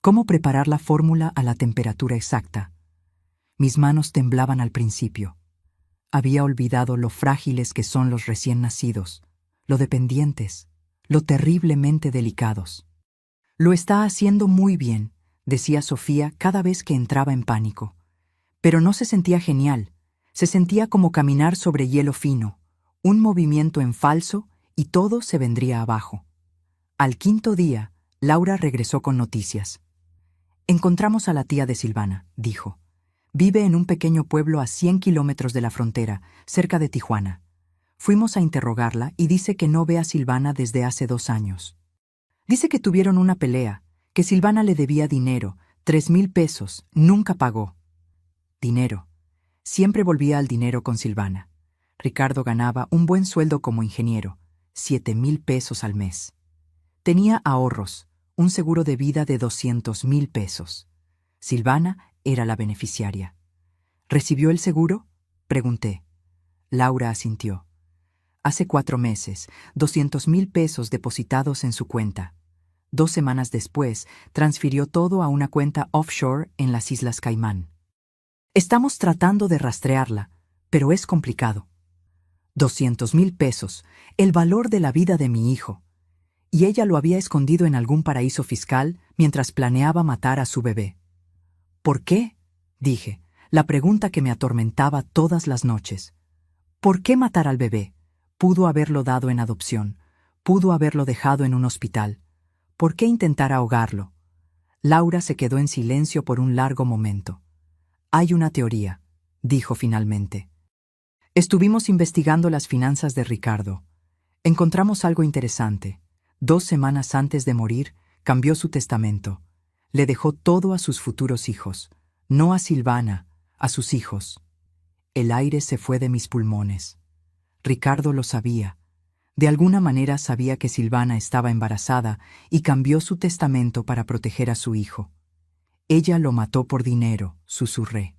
cómo preparar la fórmula a la temperatura exacta. Mis manos temblaban al principio. Había olvidado lo frágiles que son los recién nacidos, lo dependientes, lo terriblemente delicados. Lo está haciendo muy bien, decía Sofía cada vez que entraba en pánico. Pero no se sentía genial, se sentía como caminar sobre hielo fino, un movimiento en falso y todo se vendría abajo. Al quinto día, Laura regresó con noticias. Encontramos a la tía de Silvana, dijo. Vive en un pequeño pueblo a 100 kilómetros de la frontera, cerca de Tijuana. Fuimos a interrogarla y dice que no ve a Silvana desde hace 2 años. Dice que tuvieron una pelea, que Silvana le debía dinero, 3,000 pesos, nunca pagó. Dinero. Siempre volvía al dinero con Silvana. Ricardo ganaba un buen sueldo como ingeniero, 7,000 pesos al mes. Tenía ahorros, un seguro de vida de 200,000 pesos. Silvana era la beneficiaria. ¿Recibió el seguro?, pregunté. Laura asintió. Hace 4 meses, 200,000 pesos depositados en su cuenta. 2 semanas después, transfirió todo a una cuenta offshore en las Islas Caimán. Estamos tratando de rastrearla, pero es complicado. 200,000 pesos, el valor de la vida de mi hijo. Y ella lo había escondido en algún paraíso fiscal mientras planeaba matar a su bebé. ¿Por qué?, dije, la pregunta que me atormentaba todas las noches. ¿Por qué matar al bebé? Pudo haberlo dado en adopción, pudo haberlo dejado en un hospital. ¿Por qué intentar ahogarlo? Laura se quedó en silencio por un largo momento. Hay una teoría, dijo finalmente. Estuvimos investigando las finanzas de Ricardo. Encontramos algo interesante. 2 semanas antes de morir, cambió su testamento. Le dejó todo a sus futuros hijos, no a Silvana, a sus hijos. El aire se fue de mis pulmones. Ricardo lo sabía. De alguna manera sabía que Silvana estaba embarazada y cambió su testamento para proteger a su hijo. Ella lo mató por dinero, susurré.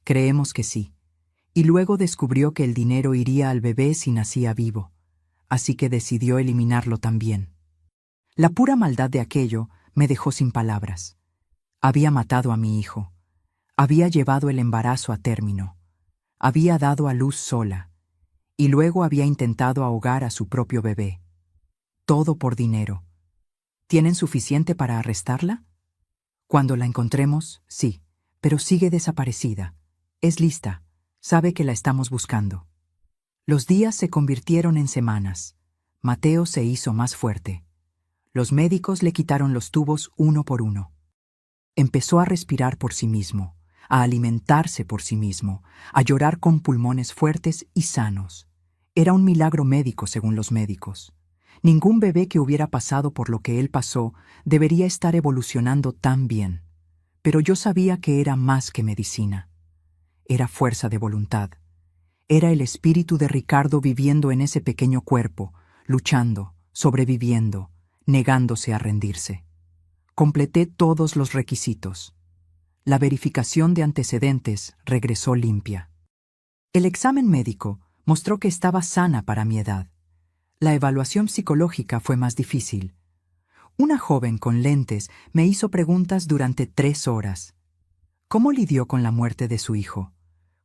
Creemos que sí. Y luego descubrió que el dinero iría al bebé si nacía vivo. Así que decidió eliminarlo también. La pura maldad de aquello me dejó sin palabras. Había matado a mi hijo. Había llevado el embarazo a término. Había dado a luz sola. Y luego había intentado ahogar a su propio bebé. Todo por dinero. ¿Tienen suficiente para arrestarla? Cuando la encontremos, sí, pero sigue desaparecida. Es lista. Sabe que la estamos buscando. Los días se convirtieron en semanas. Mateo se hizo más fuerte. Los médicos le quitaron los tubos uno por uno. Empezó a respirar por sí mismo, a alimentarse por sí mismo, a llorar con pulmones fuertes y sanos. Era un milagro médico según los médicos. Ningún bebé que hubiera pasado por lo que él pasó debería estar evolucionando tan bien. Pero yo sabía que era más que medicina. Era fuerza de voluntad. Era el espíritu de Ricardo viviendo en ese pequeño cuerpo, luchando, sobreviviendo, negándose a rendirse. Completé todos los requisitos. La verificación de antecedentes regresó limpia. El examen médico mostró que estaba sana para mi edad. La evaluación psicológica fue más difícil. Una joven con lentes me hizo preguntas durante 3 horas. ¿Cómo lidió con la muerte de su hijo?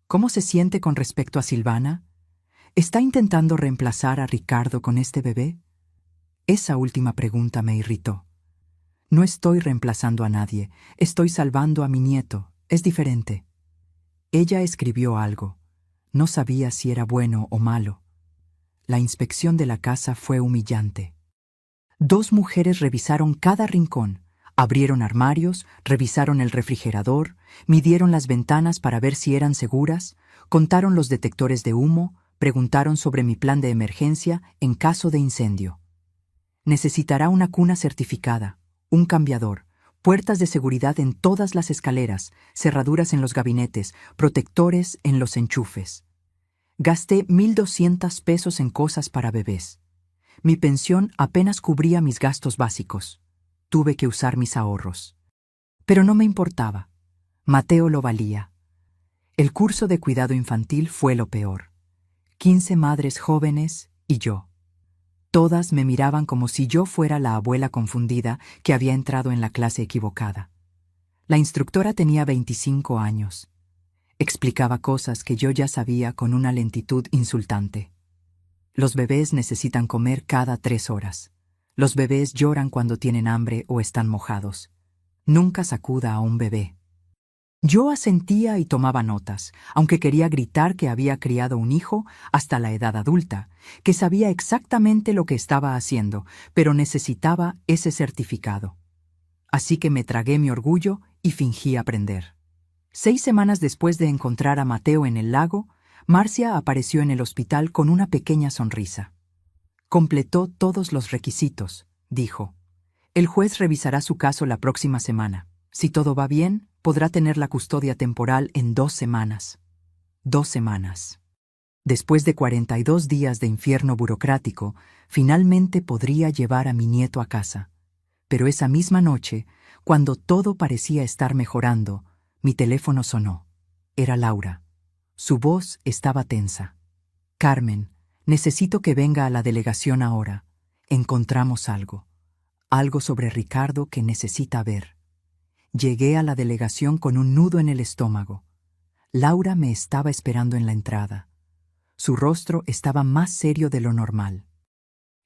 ¿Cómo se siente con respecto a Silvana? ¿Está intentando reemplazar a Ricardo con este bebé? Esa última pregunta me irritó. No estoy reemplazando a nadie, estoy salvando a mi nieto, es diferente. Ella escribió algo. No sabía si era bueno o malo. La inspección de la casa fue humillante. 2 mujeres revisaron cada rincón, abrieron armarios, revisaron el refrigerador, midieron las ventanas para ver si eran seguras, contaron los detectores de humo, preguntaron sobre mi plan de emergencia en caso de incendio. Necesitará una cuna certificada, un cambiador, puertas de seguridad en todas las escaleras, cerraduras en los gabinetes, protectores en los enchufes. Gasté 1,200 pesos en cosas para bebés. Mi pensión apenas cubría mis gastos básicos. Tuve que usar mis ahorros. Pero no me importaba. Mateo lo valía. El curso de cuidado infantil fue lo peor. 15 madres jóvenes y yo. Todas me miraban como si yo fuera la abuela confundida que había entrado en la clase equivocada. La instructora tenía 25 años. Explicaba cosas que yo ya sabía con una lentitud insultante. Los bebés necesitan comer cada 3 horas. Los bebés lloran cuando tienen hambre o están mojados. Nunca sacuda a un bebé. Yo asentía y tomaba notas, aunque quería gritar que había criado un hijo hasta la edad adulta, que sabía exactamente lo que estaba haciendo, pero necesitaba ese certificado. Así que me tragué mi orgullo y fingí aprender. 6 semanas después de encontrar a Mateo en el lago, Marcia apareció en el hospital con una pequeña sonrisa. Completó todos los requisitos, dijo. El juez revisará su caso la próxima semana. Si todo va bien, podrá tener la custodia temporal en 2 semanas. 2 semanas. Después de 42 días de infierno burocrático, finalmente podría llevar a mi nieto a casa. Pero esa misma noche, cuando todo parecía estar mejorando, mi teléfono sonó. Era Laura. Su voz estaba tensa. Carmen, Necesito que venga a la delegación ahora. Encontramos algo. Algo sobre Ricardo que necesita ver. Llegué a la delegación con un nudo en el estómago. Laura me estaba esperando en la entrada. Su rostro estaba más serio de lo normal.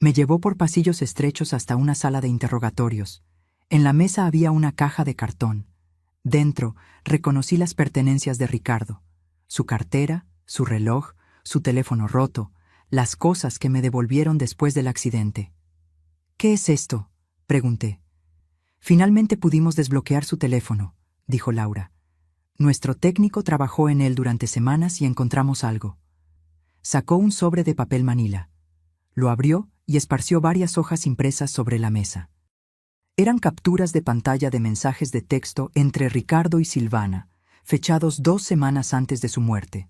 Me llevó por pasillos estrechos hasta una sala de interrogatorios. En la mesa había una caja de cartón. Dentro reconocí las pertenencias de Ricardo. Su cartera, su reloj, su teléfono roto, las cosas que me devolvieron después del accidente. «¿Qué es esto?», pregunté. «Finalmente pudimos desbloquear su teléfono», dijo Laura. «Nuestro técnico trabajó en él durante semanas y encontramos algo». Sacó un sobre de papel manila. Lo abrió y esparció varias hojas impresas sobre la mesa. Eran capturas de pantalla de mensajes de texto entre Ricardo y Silvana, fechados 2 semanas antes de su muerte.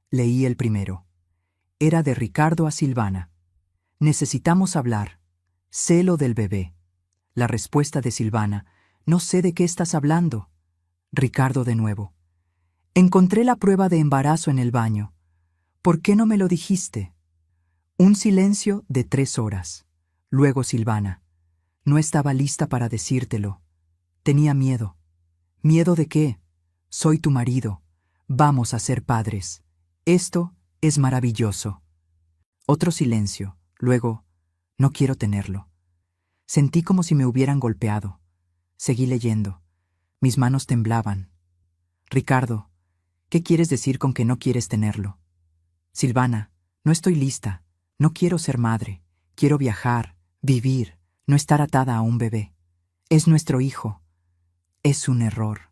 Leí el primero. Era de Ricardo a Silvana. «Necesitamos hablar. Sé lo del bebé». La respuesta de Silvana: «No sé de qué estás hablando». Ricardo de nuevo: «Encontré la prueba de embarazo en el baño. ¿Por qué no me lo dijiste?». Un silencio de 3 horas. Luego Silvana: «No estaba lista para decírtelo. Tenía miedo». «¿Miedo de qué?». «Soy tu marido. Vamos a ser padres. Esto es maravilloso». Otro silencio. Luego: «No quiero tenerlo». Sentí como si me hubieran golpeado. Seguí leyendo. Mis manos temblaban. «Ricardo, ¿qué quieres decir con que no quieres tenerlo?». «Silvana, no estoy lista. No quiero ser madre. Quiero viajar, vivir, no estar atada a un bebé. Es nuestro hijo». «Es un error.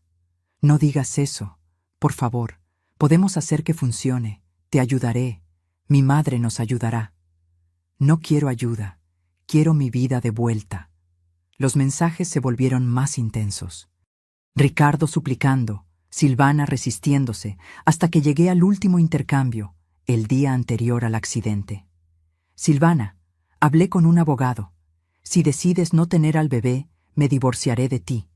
No digas eso. Por favor, podemos hacer que funcione. Te ayudaré. Mi madre nos ayudará». «No quiero ayuda. Quiero mi vida de vuelta». Los mensajes se volvieron más intensos. Ricardo suplicando, Silvana resistiéndose, hasta que llegué al último intercambio, el día anterior al accidente. «Silvana, hablé con un abogado. Si decides no tener al bebé, me divorciaré de ti.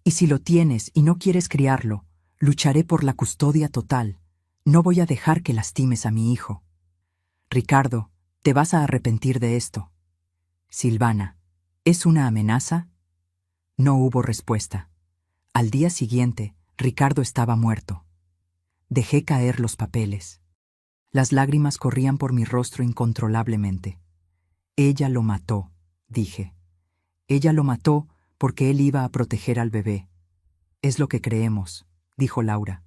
Y si lo tienes y no quieres criarlo, lucharé por la custodia total. No voy a dejar que lastimes a mi hijo». «Ricardo, te vas a arrepentir de esto». «Silvana, ¿es una amenaza?». No hubo respuesta. Al día siguiente, Ricardo estaba muerto. Dejé caer los papeles. Las lágrimas corrían por mi rostro incontrolablemente. «Ella lo mató», dije. «Ella lo mató porque él iba a proteger al bebé». «Es lo que creemos», dijo Laura.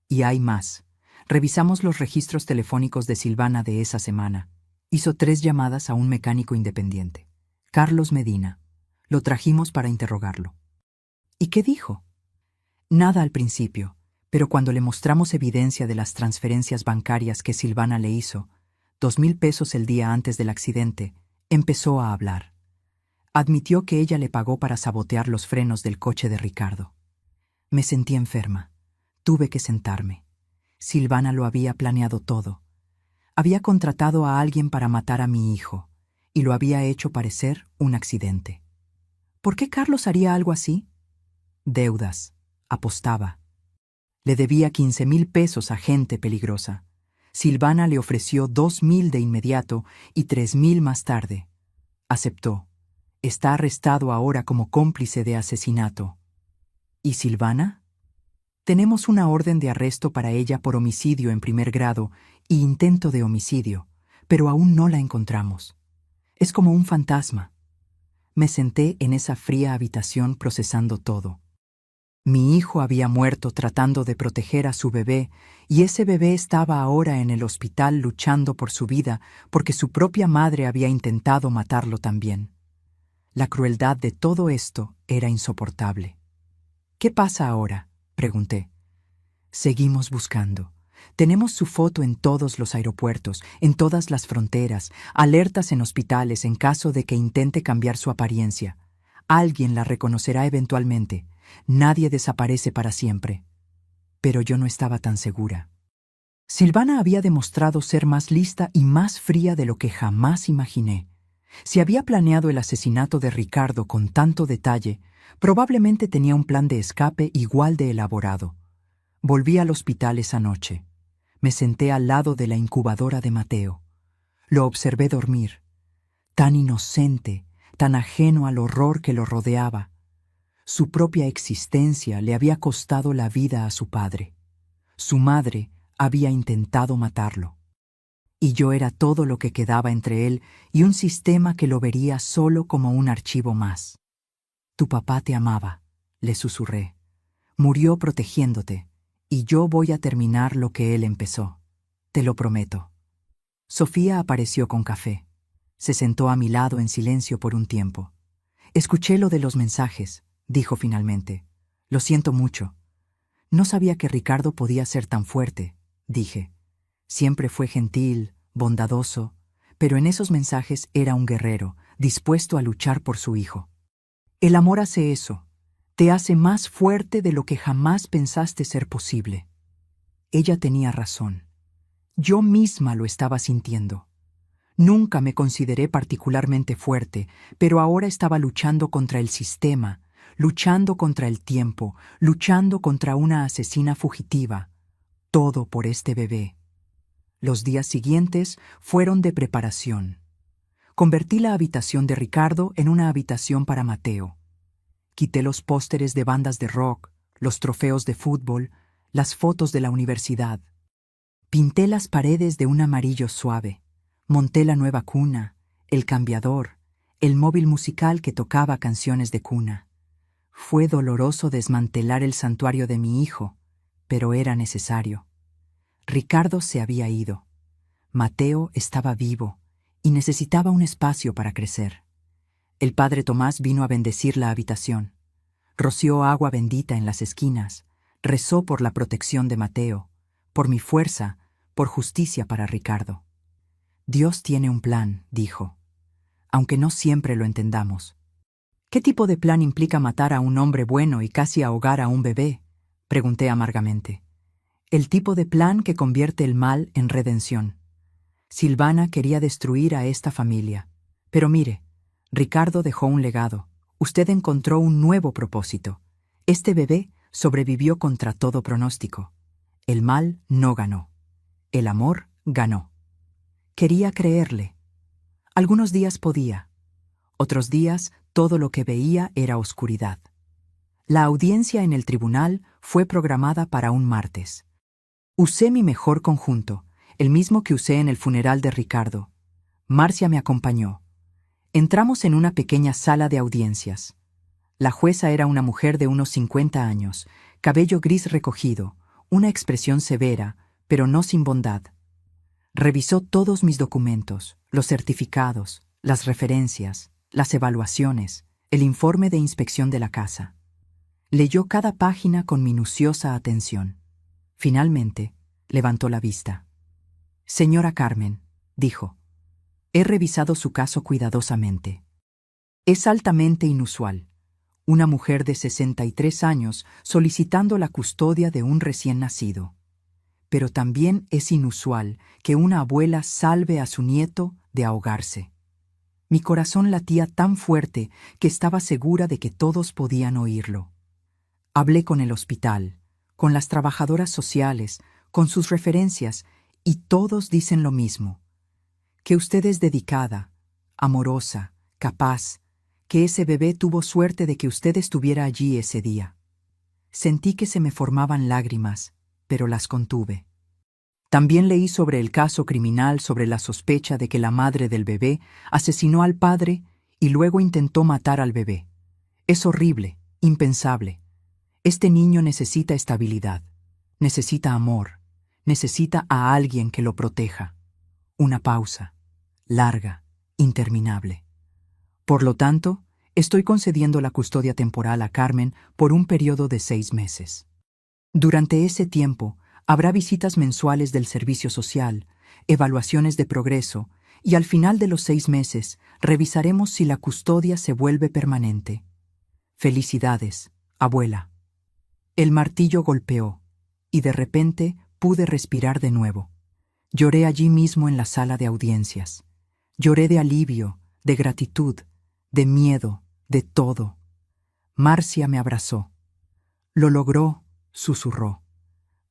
«Y hay más. Revisamos los registros telefónicos de Silvana de esa semana. Hizo 3 llamadas a un mecánico independiente, Carlos Medina. Lo trajimos para interrogarlo». «¿Y qué dijo?». «Nada al principio, pero cuando le mostramos evidencia de las transferencias bancarias que Silvana le hizo, 2,000 pesos el día antes del accidente, empezó a hablar. Admitió que ella le pagó para sabotear los frenos del coche de Ricardo». Me sentí enferma. Tuve que sentarme. Silvana lo había planeado todo. Había contratado a alguien para matar a mi hijo, y lo había hecho parecer un accidente. ¿Por qué Carlos haría algo así? Deudas. Apostaba. Le debía 15,000 pesos a gente peligrosa. Silvana le ofreció 2,000 de inmediato y 3,000 más tarde. Aceptó. Está arrestado ahora como cómplice de asesinato. ¿Y Silvana? Tenemos una orden de arresto para ella por homicidio en primer grado e intento de homicidio, pero aún no la encontramos. Es como un fantasma. Me senté en esa fría habitación procesando todo. Mi hijo había muerto tratando de proteger a su bebé, y ese bebé estaba ahora en el hospital luchando por su vida porque su propia madre había intentado matarlo también. La crueldad de todo esto era insoportable. «¿Qué pasa ahora?», pregunté. «Seguimos buscando. Tenemos su foto en todos los aeropuertos, en todas las fronteras, alertas en hospitales en caso de que intente cambiar su apariencia. Alguien la reconocerá eventualmente. Nadie desaparece para siempre». Pero yo no estaba tan segura. Silvana había demostrado ser más lista y más fría de lo que jamás imaginé. Si había planeado el asesinato de Ricardo con tanto detalle, probablemente tenía un plan de escape igual de elaborado. Volví al hospital esa noche. Me senté al lado de la incubadora de Mateo. Lo observé dormir, tan inocente, tan ajeno al horror que lo rodeaba. Su propia existencia le había costado la vida a su padre. Su madre había intentado matarlo. Y yo era todo lo que quedaba entre él y un sistema que lo vería solo como un archivo más. Tu papá te amaba, le susurré. Murió protegiéndote, y yo voy a terminar lo que él empezó. Te lo prometo. Sofía apareció con café. Se sentó a mi lado en silencio por un tiempo. Escuché lo de los mensajes, dijo finalmente. Lo siento mucho. No sabía que Ricardo podía ser tan fuerte, dije. Siempre fue gentil, bondadoso, pero en esos mensajes era un guerrero, dispuesto a luchar por su hijo. El amor hace eso, te hace más fuerte de lo que jamás pensaste ser posible. Ella tenía razón. Yo misma lo estaba sintiendo. Nunca me consideré particularmente fuerte, pero ahora estaba luchando contra el sistema, luchando contra el tiempo, luchando contra una asesina fugitiva. Todo por este bebé. Los días siguientes fueron de preparación. Convertí la habitación de Ricardo en una habitación para Mateo. Quité los pósteres de bandas de rock, los trofeos de fútbol, las fotos de la universidad. Pinté las paredes de un amarillo suave. Monté la nueva cuna, el cambiador, el móvil musical que tocaba canciones de cuna. Fue doloroso desmantelar el santuario de mi hijo, pero era necesario. Ricardo se había ido. Mateo estaba vivo y necesitaba un espacio para crecer. El padre Tomás vino a bendecir la habitación. Roció agua bendita en las esquinas, rezó por la protección de Mateo, por mi fuerza, por justicia para Ricardo. Dios tiene un plan, dijo, aunque no siempre lo entendamos. ¿Qué tipo de plan implica matar a un hombre bueno y casi ahogar a un bebé? Pregunté amargamente. El tipo de plan que convierte el mal en redención. Silvana quería destruir a esta familia. Pero mire, Ricardo dejó un legado. Usted encontró un nuevo propósito. Este bebé sobrevivió contra todo pronóstico. El mal no ganó. El amor ganó. Quería creerle. Algunos días podía. Otros días todo lo que veía era oscuridad. La audiencia en el tribunal fue programada para un martes. Usé mi mejor conjunto, el mismo que usé en el funeral de Ricardo. Marcia me acompañó. Entramos en una pequeña sala de audiencias. La jueza era una mujer de unos 50 años, cabello gris recogido, una expresión severa, pero no sin bondad. Revisó todos mis documentos, los certificados, las referencias, las evaluaciones, el informe de inspección de la casa. Leyó cada página con minuciosa atención. Finalmente, levantó la vista. Señora Carmen, dijo, he revisado su caso cuidadosamente. Es altamente inusual. Una mujer de 63 años solicitando la custodia de un recién nacido. Pero también es inusual que una abuela salve a su nieto de ahogarse. Mi corazón latía tan fuerte que estaba segura de que todos podían oírlo. Hablé con el hospital, con las trabajadoras sociales, con sus referencias, y todos dicen lo mismo. Que usted es dedicada, amorosa, capaz, que ese bebé tuvo suerte de que usted estuviera allí ese día. Sentí que se me formaban lágrimas, pero las contuve. También leí sobre el caso criminal sobre la sospecha de que la madre del bebé asesinó al padre y luego intentó matar al bebé. Es horrible, impensable. Este niño necesita estabilidad, necesita amor, necesita a alguien que lo proteja. Una pausa, larga, interminable. Por lo tanto, estoy concediendo la custodia temporal a Carmen por un periodo de 6 meses. Durante ese tiempo, habrá visitas mensuales del servicio social, evaluaciones de progreso, y al final de los 6 meses revisaremos si la custodia se vuelve permanente. Felicidades, abuela. El martillo golpeó, y de repente pude respirar de nuevo. Lloré allí mismo en la sala de audiencias. Lloré de alivio, de gratitud, de miedo, de todo. Marcia me abrazó. Lo logró, susurró.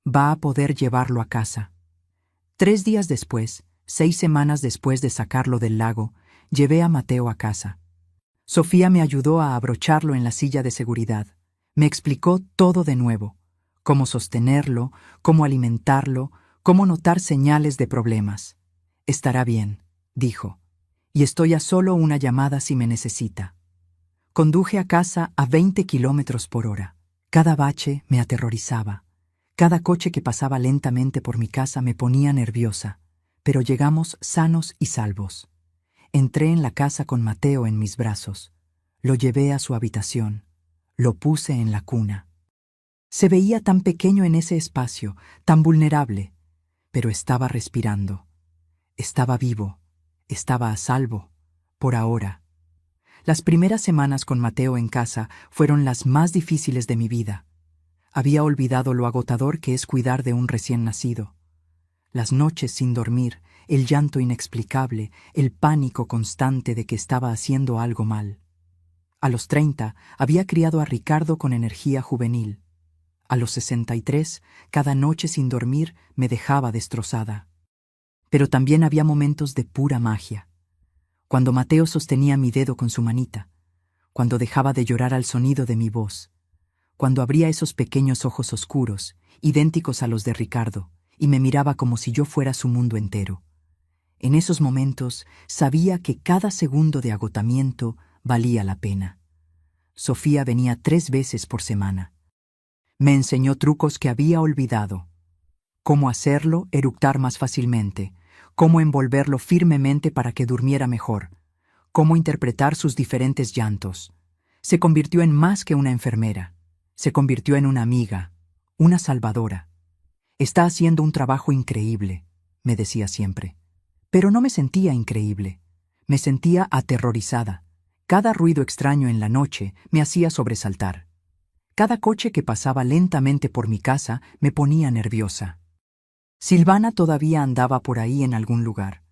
Va a poder llevarlo a casa. 3 días después, 6 semanas después de sacarlo del lago, llevé a Mateo a casa. Sofía me ayudó a abrocharlo en la silla de seguridad. Me explicó todo de nuevo: cómo sostenerlo, cómo alimentarlo, cómo notar señales de problemas. Estará bien, dijo, y estoy a solo una llamada si me necesita. Conduje a casa a 20 kilómetros por hora. Cada bache me aterrorizaba. Cada coche que pasaba lentamente por mi casa me ponía nerviosa, pero llegamos sanos y salvos. Entré en la casa con Mateo en mis brazos. Lo llevé a su habitación. Lo puse en la cuna. Se veía tan pequeño en ese espacio, tan vulnerable, pero estaba respirando. Estaba vivo. Estaba a salvo, por ahora. Las primeras semanas con Mateo en casa fueron las más difíciles de mi vida. Había olvidado lo agotador que es cuidar de un recién nacido. Las noches sin dormir, el llanto inexplicable, el pánico constante de que estaba haciendo algo mal. A los 30 había criado a Ricardo con energía juvenil. A los 63, cada noche sin dormir me dejaba destrozada. Pero también había momentos de pura magia. Cuando Mateo sostenía mi dedo con su manita, cuando dejaba de llorar al sonido de mi voz, cuando abría esos pequeños ojos oscuros, idénticos a los de Ricardo, y me miraba como si yo fuera su mundo entero. En esos momentos sabía que cada segundo de agotamiento valía la pena. Sofía venía 3 veces por semana. Me enseñó trucos que había olvidado. Cómo hacerlo eructar más fácilmente, cómo envolverlo firmemente para que durmiera mejor, cómo interpretar sus diferentes llantos. Se convirtió en más que una enfermera. Se convirtió en una amiga, una salvadora. Está haciendo un trabajo increíble, me decía siempre. Pero no me sentía increíble. Me sentía aterrorizada. Cada ruido extraño en la noche me hacía sobresaltar. Cada coche que pasaba lentamente por mi casa me ponía nerviosa. Silvana todavía andaba por ahí en algún lugar.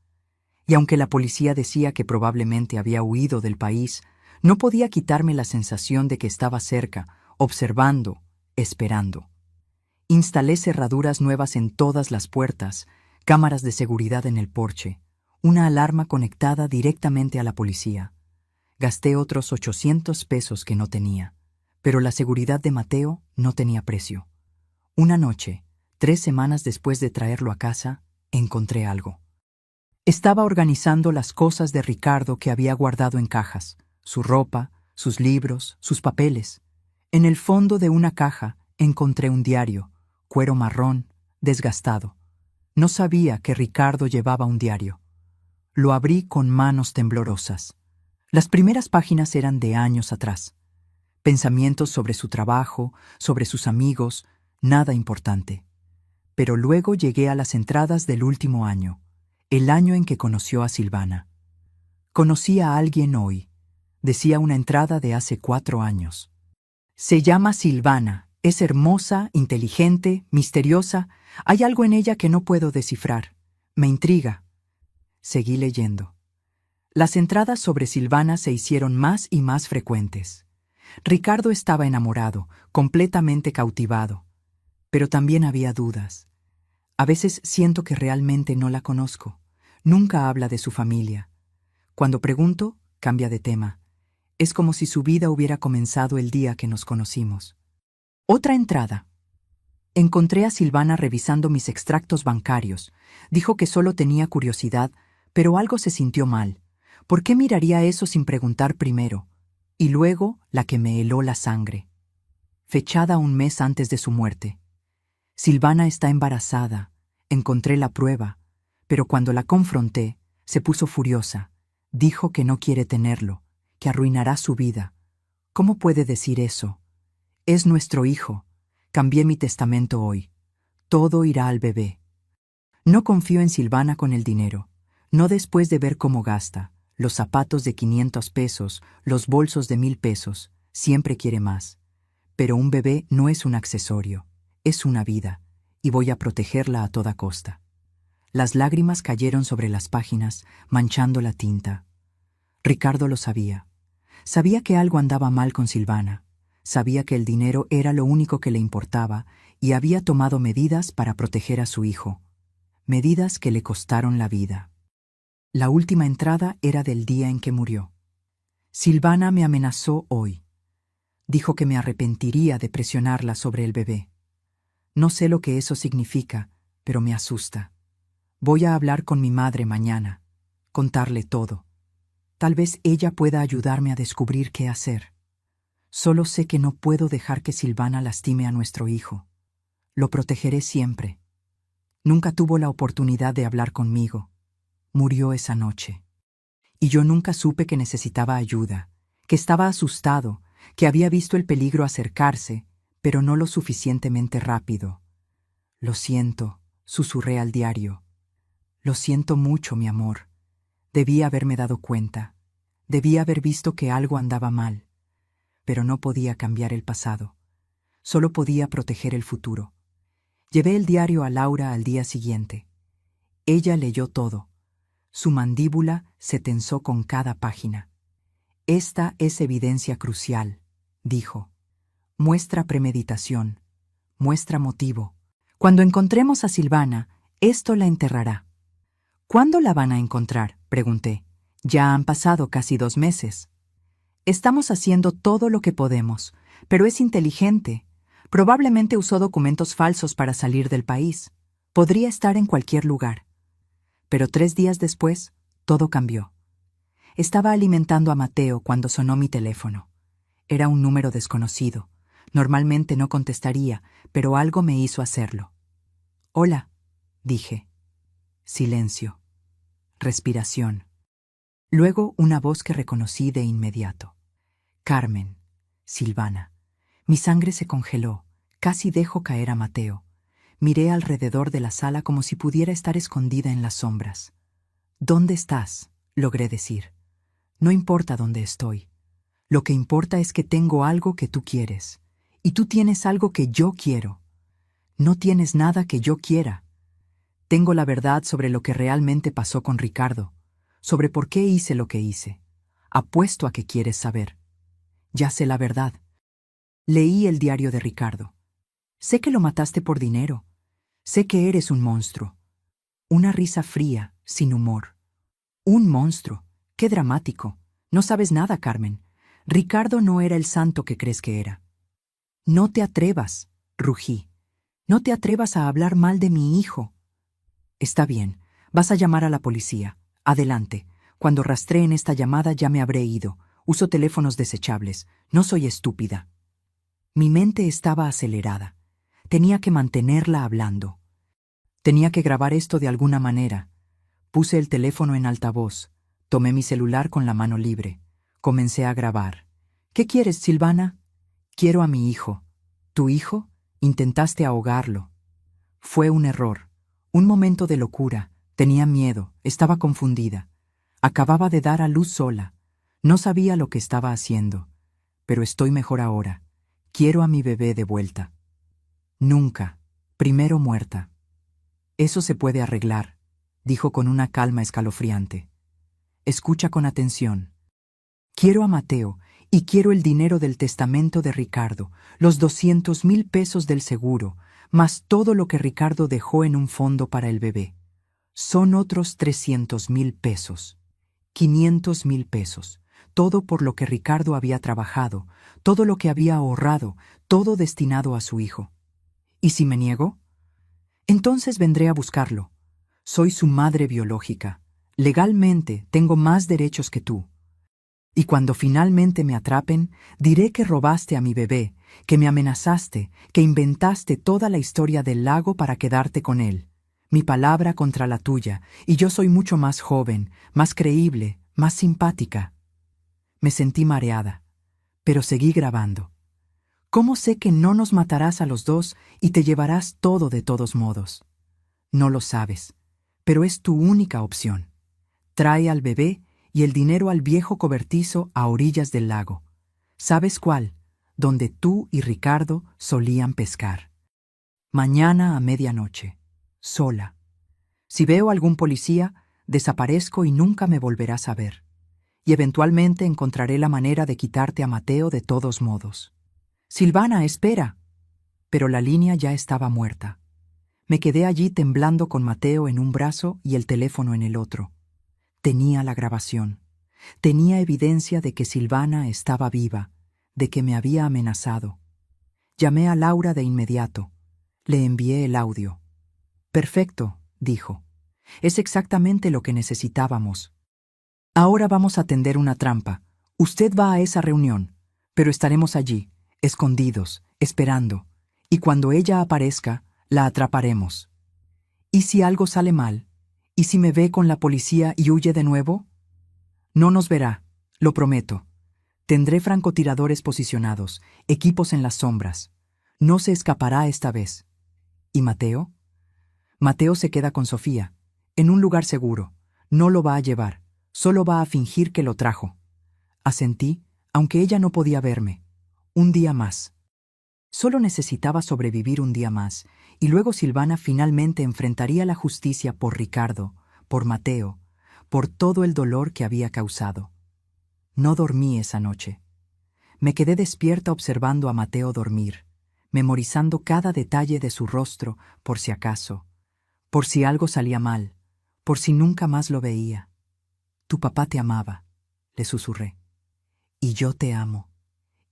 Y aunque la policía decía que probablemente había huido del país, no podía quitarme la sensación de que estaba cerca, observando, esperando. Instalé cerraduras nuevas en todas las puertas, cámaras de seguridad en el porche, una alarma conectada directamente a la policía. Gasté otros 800 pesos que no tenía, pero la seguridad de Mateo no tenía precio. Una noche, 3 semanas después de traerlo a casa, encontré algo. Estaba organizando las cosas de Ricardo que había guardado en cajas, su ropa, sus libros, sus papeles. En el fondo de una caja encontré un diario, cuero marrón, desgastado. No sabía que Ricardo llevaba un diario. Lo abrí con manos temblorosas. Las primeras páginas eran de años atrás. Pensamientos sobre su trabajo, sobre sus amigos, nada importante. Pero luego llegué a las entradas del último año, el año en que conoció a Silvana. Conocí a alguien hoy, decía una entrada de hace 4 años. Se llama Silvana, es hermosa, inteligente, misteriosa. Hay algo en ella que no puedo descifrar. Me intriga. Seguí leyendo. Las entradas sobre Silvana se hicieron más y más frecuentes. Ricardo estaba enamorado, completamente cautivado. Pero también había dudas. A veces siento que realmente no la conozco. Nunca habla de su familia. Cuando pregunto, cambia de tema. Es como si su vida hubiera comenzado el día que nos conocimos. Otra entrada. Encontré a Silvana revisando mis extractos bancarios. Dijo que solo tenía curiosidad, pero algo se sintió mal. ¿Por qué miraría eso sin preguntar primero? Y luego la que me heló la sangre. Fechada 1 mes antes de su muerte. Silvana está embarazada. Encontré la prueba, pero cuando la confronté, se puso furiosa. Dijo que no quiere tenerlo, que arruinará su vida. ¿Cómo puede decir eso? Es nuestro hijo. Cambié mi testamento hoy. Todo irá al bebé. No confío en Silvana con el dinero. No después de ver cómo gasta. Los zapatos de 500 pesos, los bolsos de 1000 pesos. Siempre quiere más. Pero un bebé no es un accesorio. Es una vida. Y voy a protegerla a toda costa. Las lágrimas cayeron sobre las páginas, manchando la tinta. Ricardo lo sabía. Sabía que algo andaba mal con Silvana. Sabía que el dinero era lo único que le importaba y había tomado medidas para proteger a su hijo. medidas que le costaron la vida. La última entrada era del día en que murió. Silvana me amenazó hoy. Dijo que me arrepentiría de presionarla sobre el bebé. No sé lo que eso significa, pero me asusta. Voy a hablar con mi madre mañana, contarle todo. Tal vez ella pueda ayudarme a descubrir qué hacer. Solo sé que no puedo dejar que Silvana lastime a nuestro hijo. Lo protegeré siempre. Nunca tuvo la oportunidad de hablar conmigo. Murió esa noche. Y yo nunca supe que necesitaba ayuda, que estaba asustado, que había visto el peligro acercarse, pero no lo suficientemente rápido. Lo siento, susurré al diario. Lo siento mucho, mi amor. Debí haberme dado cuenta. Debí haber visto que algo andaba mal. Pero no podía cambiar el pasado. Solo podía proteger el futuro. Llevé el diario a Laura al día siguiente. Ella leyó todo. Su mandíbula se tensó con cada página. Esta es evidencia crucial, dijo. Muestra premeditación. Muestra motivo. Cuando encontremos a Silvana, esto la enterrará. ¿Cuándo la van a encontrar?, pregunté. Ya han pasado casi 2 meses. Estamos haciendo todo lo que podemos, pero es inteligente. Probablemente usó documentos falsos para salir del país. Podría estar en cualquier lugar. Pero 3 días después, todo cambió. Estaba alimentando a Mateo cuando sonó mi teléfono. Era un número desconocido. Normalmente no contestaría, pero algo me hizo hacerlo. «Hola», dije. Silencio. Respiración. Luego una voz que reconocí de inmediato. Carmen. Silvana. Mi sangre se congeló. Casi dejo caer a Mateo. Miré alrededor de la sala como si pudiera estar escondida en las sombras. «¿Dónde estás?», logré decir. «No importa dónde estoy. Lo que importa es que tengo algo que tú quieres. Y tú tienes algo que yo quiero. No tienes nada que yo quiera. Tengo la verdad sobre lo que realmente pasó con Ricardo, sobre por qué hice lo que hice. Apuesto a que quieres saber. Ya sé la verdad. Leí el diario de Ricardo. Sé que lo mataste por dinero. Sé que eres un monstruo. Una risa fría, sin humor. Un monstruo. Qué dramático. No sabes nada, Carmen. Ricardo no era el santo que crees que era. No te atrevas, rugí. No te atrevas a hablar mal de mi hijo. Está bien, vas a llamar a la policía. Adelante. Cuando rastreen esta llamada ya me habré ido. Uso teléfonos desechables. No soy estúpida. Mi mente estaba acelerada. Tenía que mantenerla hablando. Tenía que grabar esto de alguna manera. Puse el teléfono en altavoz. Tomé mi celular con la mano libre. Comencé a grabar. «¿Qué quieres, Silvana?» «Quiero a mi hijo». «¿Tu hijo?» «Intentaste ahogarlo». Fue un error. Un momento de locura. Tenía miedo. Estaba confundida. Acababa de dar a luz sola. No sabía lo que estaba haciendo. Pero estoy mejor ahora. Quiero a mi bebé de vuelta. Nunca. Primero muerta. Eso se puede arreglar, dijo con una calma escalofriante. Escucha con atención. Quiero a Mateo y quiero el dinero del testamento de Ricardo, los 200,000 pesos del seguro, más todo lo que Ricardo dejó en un fondo para el bebé. Son otros 300,000 pesos. 500,000 pesos. Todo por lo que Ricardo había trabajado, todo lo que había ahorrado, todo destinado a su hijo. ¿Y si me niego? Entonces vendré a buscarlo. Soy su madre biológica. Legalmente tengo más derechos que tú. Y cuando finalmente me atrapen, diré que robaste a mi bebé, que me amenazaste, que inventaste toda la historia del lago para quedarte con él. Mi palabra contra la tuya, y yo soy mucho más joven, más creíble, más simpática. Me sentí mareada, pero seguí grabando. ¿Cómo sé que no nos matarás a los dos y te llevarás todo de todos modos? No lo sabes, pero es tu única opción. Trae al bebé y el dinero al viejo cobertizo a orillas del lago. ¿Sabes cuál? Donde tú y Ricardo solían pescar. Mañana a medianoche, sola. Si veo algún policía, desaparezco y nunca me volverás a ver. Y eventualmente encontraré la manera de quitarte a Mateo de todos modos. Silvana, espera. Pero la línea ya estaba muerta. Me quedé allí temblando con Mateo en un brazo y el teléfono en el otro. Tenía la grabación. Tenía evidencia de que Silvana estaba viva, de que me había amenazado. Llamé a Laura de inmediato. Le envié el audio. Perfecto, dijo. Es exactamente lo que necesitábamos. Ahora vamos a tender una trampa. Usted va a esa reunión, pero estaremos allí, escondidos, esperando, y cuando ella aparezca, la atraparemos. ¿Y si algo sale mal? ¿Y si me ve con la policía y huye de nuevo? No nos verá, lo prometo. Tendré francotiradores posicionados, equipos en las sombras. No se escapará esta vez. ¿Y Mateo? Mateo se queda con Sofía, en un lugar seguro. No lo va a llevar, solo va a fingir que lo trajo. Asentí, aunque ella no podía verme. Un día más. Solo necesitaba sobrevivir un día más, y luego Silvana finalmente enfrentaría la justicia por Ricardo, por Mateo, por todo el dolor que había causado. No dormí esa noche. Me quedé despierta observando a Mateo dormir, memorizando cada detalle de su rostro por si acaso, por si algo salía mal, por si nunca más lo veía. Tu papá te amaba, le susurré. Y yo te amo.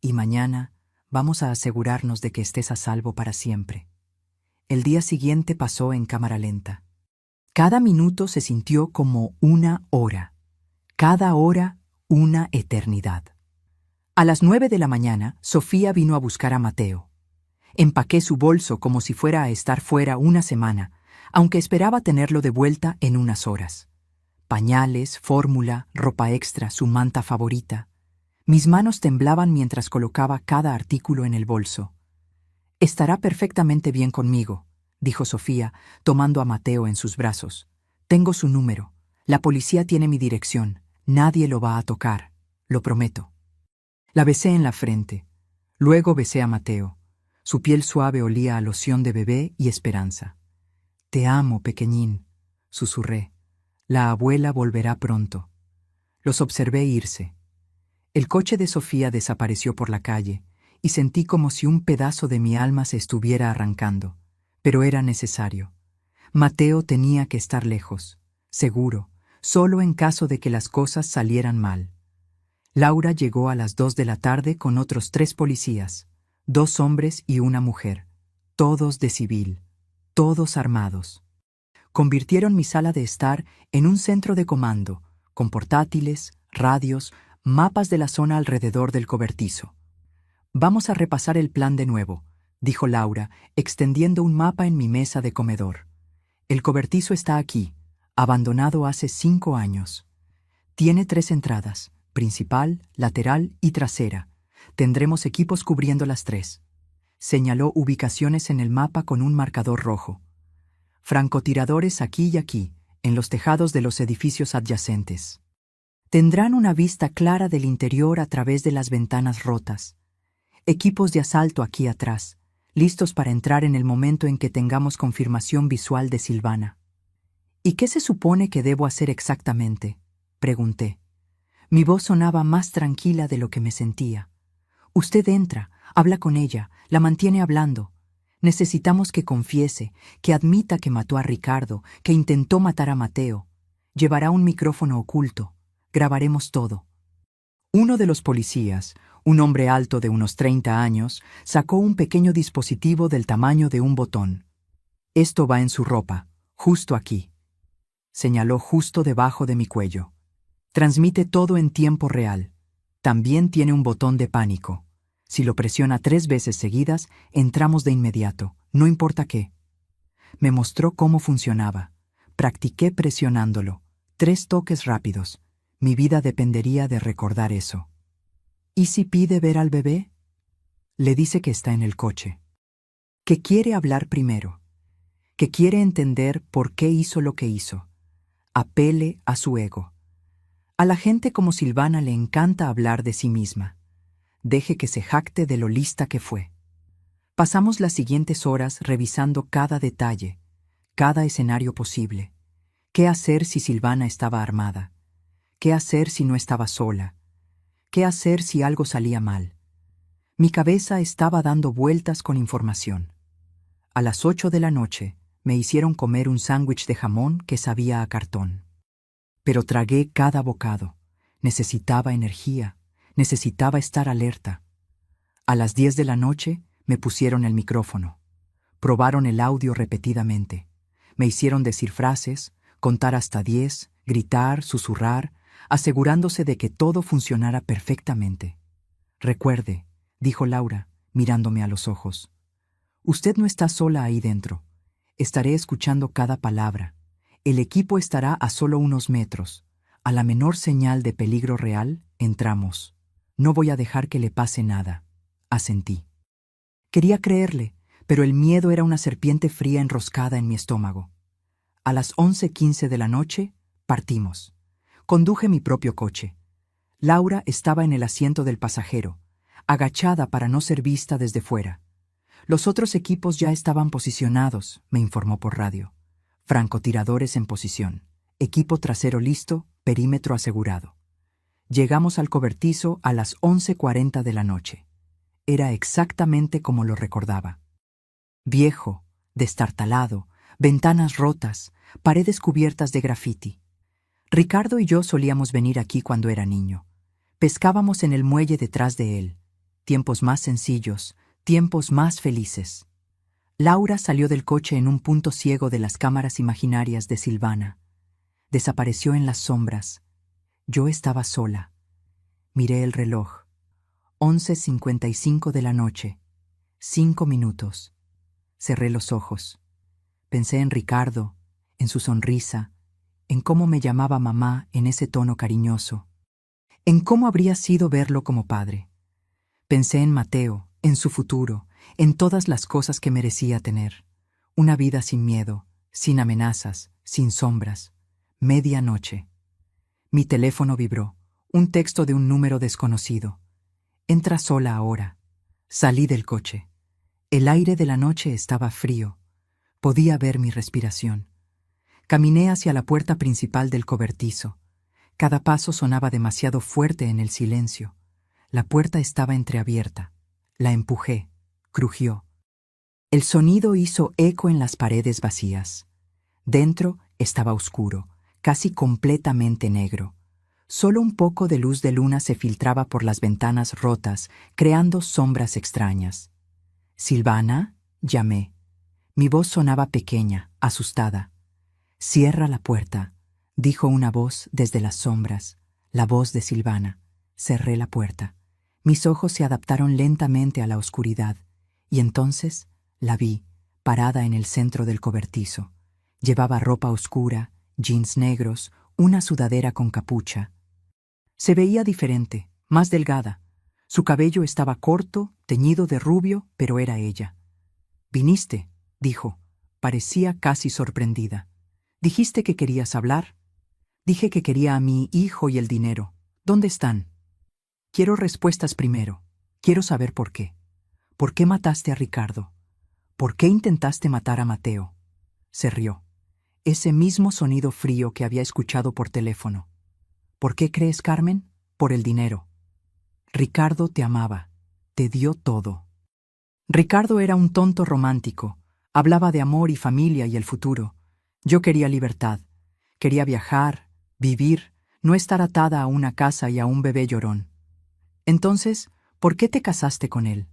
Y mañana vamos a asegurarnos de que estés a salvo para siempre. El día siguiente pasó en cámara lenta. Cada minuto se sintió como una hora. Cada hora una eternidad. A las 9 de la mañana, Sofía vino a buscar a Mateo. Empaqué su bolso como si fuera a estar fuera una semana, aunque esperaba tenerlo de vuelta en unas horas. Pañales, fórmula, ropa extra, su manta favorita. Mis manos temblaban mientras colocaba cada artículo en el bolso. Estará perfectamente bien conmigo, dijo Sofía, tomando a Mateo en sus brazos. Tengo su número. La policía tiene mi dirección. Nadie lo va a tocar. Lo prometo. La besé en la frente. Luego besé a Mateo. Su piel suave olía a loción de bebé y esperanza. Te amo, pequeñín, susurré. La abuela volverá pronto. Los observé irse. El coche de Sofía desapareció por la calle, y sentí como si un pedazo de mi alma se estuviera arrancando. Pero era necesario. Mateo tenía que estar lejos, seguro, solo en caso de que las cosas salieran mal. Laura llegó a las 2 de la tarde con otros 3 policías, 2 hombres y una mujer, todos de civil, todos armados. Convirtieron mi sala de estar en un centro de comando, con portátiles, radios, mapas de la zona alrededor del cobertizo. Vamos a repasar el plan de nuevo, dijo Laura, extendiendo un mapa en mi mesa de comedor. El cobertizo está aquí, abandonado hace 5 años. Tiene 3 entradas, principal, lateral y trasera. Tendremos equipos cubriendo las 3. Señaló ubicaciones en el mapa con un marcador rojo. Francotiradores aquí y aquí, en los tejados de los edificios adyacentes. Tendrán una vista clara del interior a través de las ventanas rotas. Equipos de asalto aquí atrás, listos para entrar en el momento en que tengamos confirmación visual de Silvana. ¿Y qué se supone que debo hacer exactamente?, pregunté. Mi voz sonaba más tranquila de lo que me sentía. Usted entra, habla con ella, la mantiene hablando. Necesitamos que confiese, que admita que mató a Ricardo, que intentó matar a Mateo. Llevará un micrófono oculto. Grabaremos todo. Uno de los policías, un hombre alto de unos 30 años, sacó un pequeño dispositivo del tamaño de un botón. Esto va en su ropa, justo aquí. Señaló justo debajo de mi cuello. Transmite todo en tiempo real. También tiene un botón de pánico. Si lo presiona 3 veces seguidas, entramos de inmediato, no importa qué. Me mostró cómo funcionaba. Practiqué presionándolo. 3 toques rápidos. Mi vida dependería de recordar eso. ¿Y si pide ver al bebé? Le dice que está en el coche. Que quiere hablar primero. Que quiere entender por qué hizo lo que hizo. Apele a su ego. A la gente como Silvana le encanta hablar de sí misma. Deje que se jacte de lo lista que fue. Pasamos las siguientes horas revisando cada detalle, cada escenario posible. ¿Qué hacer si Silvana estaba armada? ¿Qué hacer si no estaba sola? ¿Qué hacer si algo salía mal? Mi cabeza estaba dando vueltas con información. A las 8 de la noche, Me hicieron comer un sándwich de jamón que sabía a cartón. Pero tragué cada bocado. Necesitaba energía, necesitaba estar alerta. A las 10 de la noche me pusieron el micrófono. Probaron el audio repetidamente. Me hicieron decir frases, contar hasta 10, gritar, susurrar, asegurándose de que todo funcionara perfectamente. Recuerde, dijo Laura, mirándome a los ojos. Usted no está sola ahí dentro. Estaré escuchando cada palabra. El equipo estará a solo unos metros. A la menor señal de peligro real, entramos. No voy a dejar que le pase nada. Asentí. Quería creerle, pero el miedo era una serpiente fría enroscada en mi estómago. A las 11:15 de la noche, partimos. Conduje mi propio coche. Laura estaba en el asiento del pasajero, agachada para no ser vista desde fuera. Los otros equipos ya estaban posicionados, me informó por radio. Francotiradores en posición. Equipo trasero listo, perímetro asegurado. Llegamos al cobertizo a las 11:40 de la noche. Era exactamente como lo recordaba. Viejo, destartalado, ventanas rotas, paredes cubiertas de grafiti. Ricardo y yo solíamos venir aquí cuando era niño. Pescábamos en el muelle detrás de él. Tiempos más sencillos, tiempos más felices. Laura salió del coche en un punto ciego de las cámaras imaginarias de Silvana. Desapareció en las sombras. Yo estaba sola. Miré el reloj. 11:55 de la noche. 5 minutos. Cerré los ojos. Pensé en Ricardo, en su sonrisa, en cómo me llamaba mamá en ese tono cariñoso, en cómo habría sido verlo como padre. Pensé en Mateo, en su futuro, en todas las cosas que merecía tener. Una vida sin miedo, sin amenazas, sin sombras. Medianoche. Mi teléfono vibró. Un texto de un número desconocido. Entra sola ahora. Salí del coche. El aire de la noche estaba frío. Podía ver mi respiración. Caminé hacia la puerta principal del cobertizo. Cada paso sonaba demasiado fuerte en el silencio. La puerta estaba entreabierta. La empujé. Crujió. El sonido hizo eco en las paredes vacías. Dentro estaba oscuro, casi completamente negro. Solo un poco de luz de luna se filtraba por las ventanas rotas, creando sombras extrañas. «Silvana», llamé. Mi voz sonaba pequeña, asustada. «Cierra la puerta», dijo una voz desde las sombras, la voz de Silvana. Cerré la puerta. Mis ojos se adaptaron lentamente a la oscuridad, y entonces la vi, parada en el centro del cobertizo. Llevaba ropa oscura, jeans negros, una sudadera con capucha. Se veía diferente, más delgada. Su cabello estaba corto, teñido de rubio, pero era ella. «¿Viniste?», dijo. Parecía casi sorprendida. «¿Dijiste que querías hablar?» «Dije que quería a mi hijo y el dinero. ¿Dónde están?» «Quiero respuestas primero. Quiero saber por qué. ¿Por qué mataste a Ricardo? ¿Por qué intentaste matar a Mateo?» Se rió. Ese mismo sonido frío que había escuchado por teléfono. «¿Por qué crees, Carmen? Por el dinero. Ricardo te amaba. Te dio todo». Ricardo era un tonto romántico. Hablaba de amor y familia y el futuro. Yo quería libertad. Quería viajar, vivir, no estar atada a una casa y a un bebé llorón. Entonces, ¿por qué te casaste con él?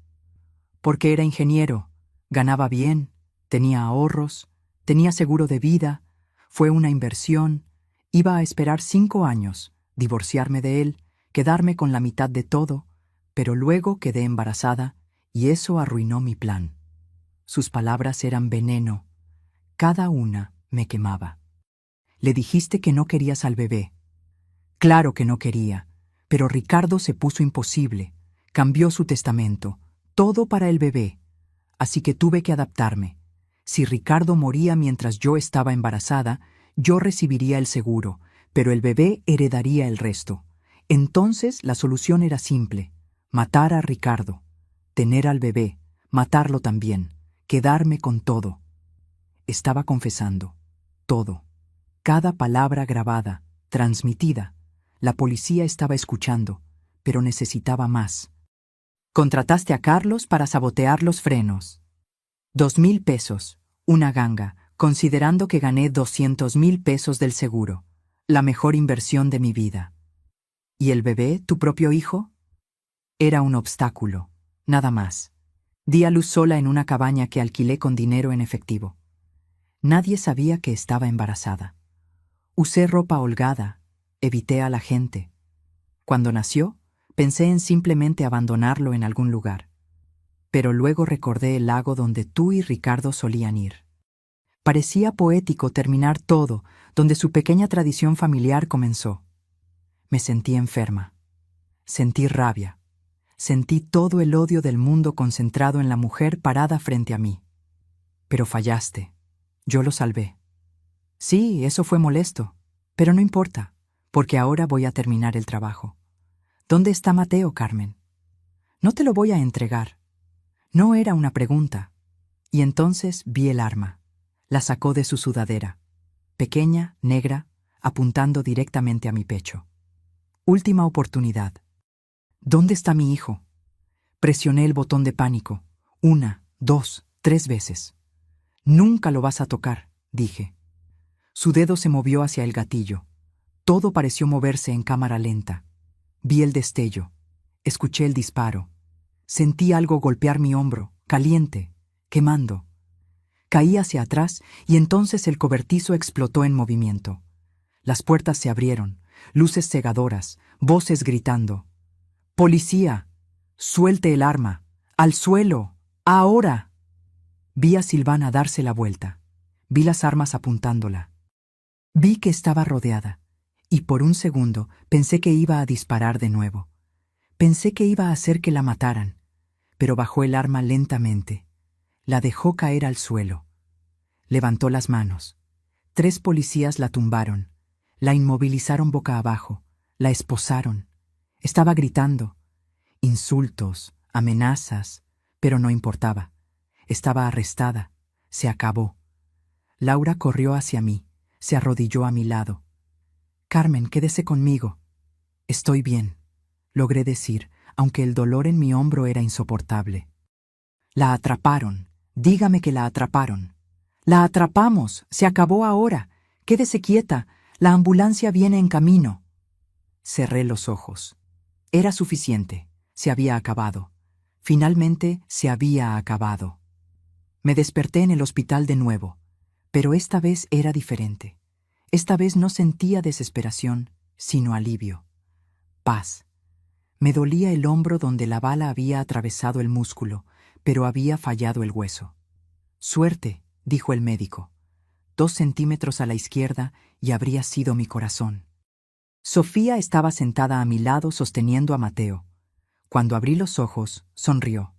Porque era ingeniero, ganaba bien, tenía ahorros, tenía seguro de vida, fue una inversión, iba a esperar 5 años, divorciarme de él, quedarme con la mitad de todo, pero luego quedé embarazada y eso arruinó mi plan. Sus palabras eran veneno. Cada una me quemaba. «Le dijiste que no querías al bebé». Claro que no quería, pero Ricardo se puso imposible. Cambió su testamento, todo para el bebé. Así que tuve que adaptarme. Si Ricardo moría mientras yo estaba embarazada, yo recibiría el seguro, pero el bebé heredaría el resto. Entonces la solución era simple: matar a Ricardo, tener al bebé, matarlo también, quedarme con todo. Estaba confesando. Todo. Cada palabra grabada, transmitida. La policía estaba escuchando, pero necesitaba más. «Contrataste a Carlos para sabotear los frenos. 2,000 pesos, una ganga, considerando que gané 200,000 pesos del seguro, la mejor inversión de mi vida. ¿Y el bebé, tu propio hijo? Era un obstáculo, nada más. Di a luz sola en una cabaña que alquilé con dinero en efectivo. Nadie sabía que estaba embarazada. Usé ropa holgada, evité a la gente. Cuando nació, pensé en simplemente abandonarlo en algún lugar. Pero luego recordé el lago donde tú y Ricardo solían ir. Parecía poético terminar todo donde su pequeña tradición familiar comenzó. Me sentí enferma. Sentí rabia. Sentí todo el odio del mundo concentrado en la mujer parada frente a mí. Pero fallaste. Yo lo salvé. Sí, eso fue molesto, pero no importa, porque ahora voy a terminar el trabajo. ¿Dónde está Mateo, Carmen? No te lo voy a entregar. No era una pregunta. Y entonces vi el arma. La sacó de su sudadera. Pequeña, negra, apuntando directamente a mi pecho. Última oportunidad. ¿Dónde está mi hijo? Presioné el botón de pánico. 1, 2, 3 veces. Nunca lo vas a tocar, dije. Su dedo se movió hacia el gatillo. Todo pareció moverse en cámara lenta. Vi el destello. Escuché el disparo. Sentí algo golpear mi hombro, caliente, quemando. Caí hacia atrás y entonces el cobertizo explotó en movimiento. Las puertas se abrieron, luces cegadoras, voces gritando. ¡Policía! ¡Suelte el arma! ¡Al suelo! ¡Ahora! Vi a Silvana darse la vuelta. Vi las armas apuntándola. Vi que estaba rodeada, y por un segundo pensé que iba a disparar de nuevo. Pensé que iba a hacer que la mataran, pero bajó el arma lentamente. La dejó caer al suelo. Levantó las manos. 3 policías la tumbaron. La inmovilizaron boca abajo. La esposaron. Estaba gritando. Insultos, amenazas, pero no importaba. Estaba arrestada. Se acabó. Laura corrió hacia mí. Se arrodilló a mi lado. Carmen, quédese conmigo. Estoy bien, logré decir, aunque el dolor en mi hombro era insoportable. La atraparon. Dígame que la atraparon. La atrapamos. Se acabó ahora. Quédese quieta. La ambulancia viene en camino. Cerré los ojos. Era suficiente. Se había acabado. Finalmente se había acabado. Me desperté en el hospital de nuevo, pero esta vez era diferente. Esta vez no sentía desesperación, sino alivio. Paz. Me dolía el hombro donde la bala había atravesado el músculo, pero había fallado el hueso. Suerte, dijo el médico. 2 centímetros a la izquierda y habría sido mi corazón. Sofía estaba sentada a mi lado sosteniendo a Mateo. Cuando abrí los ojos, sonrió.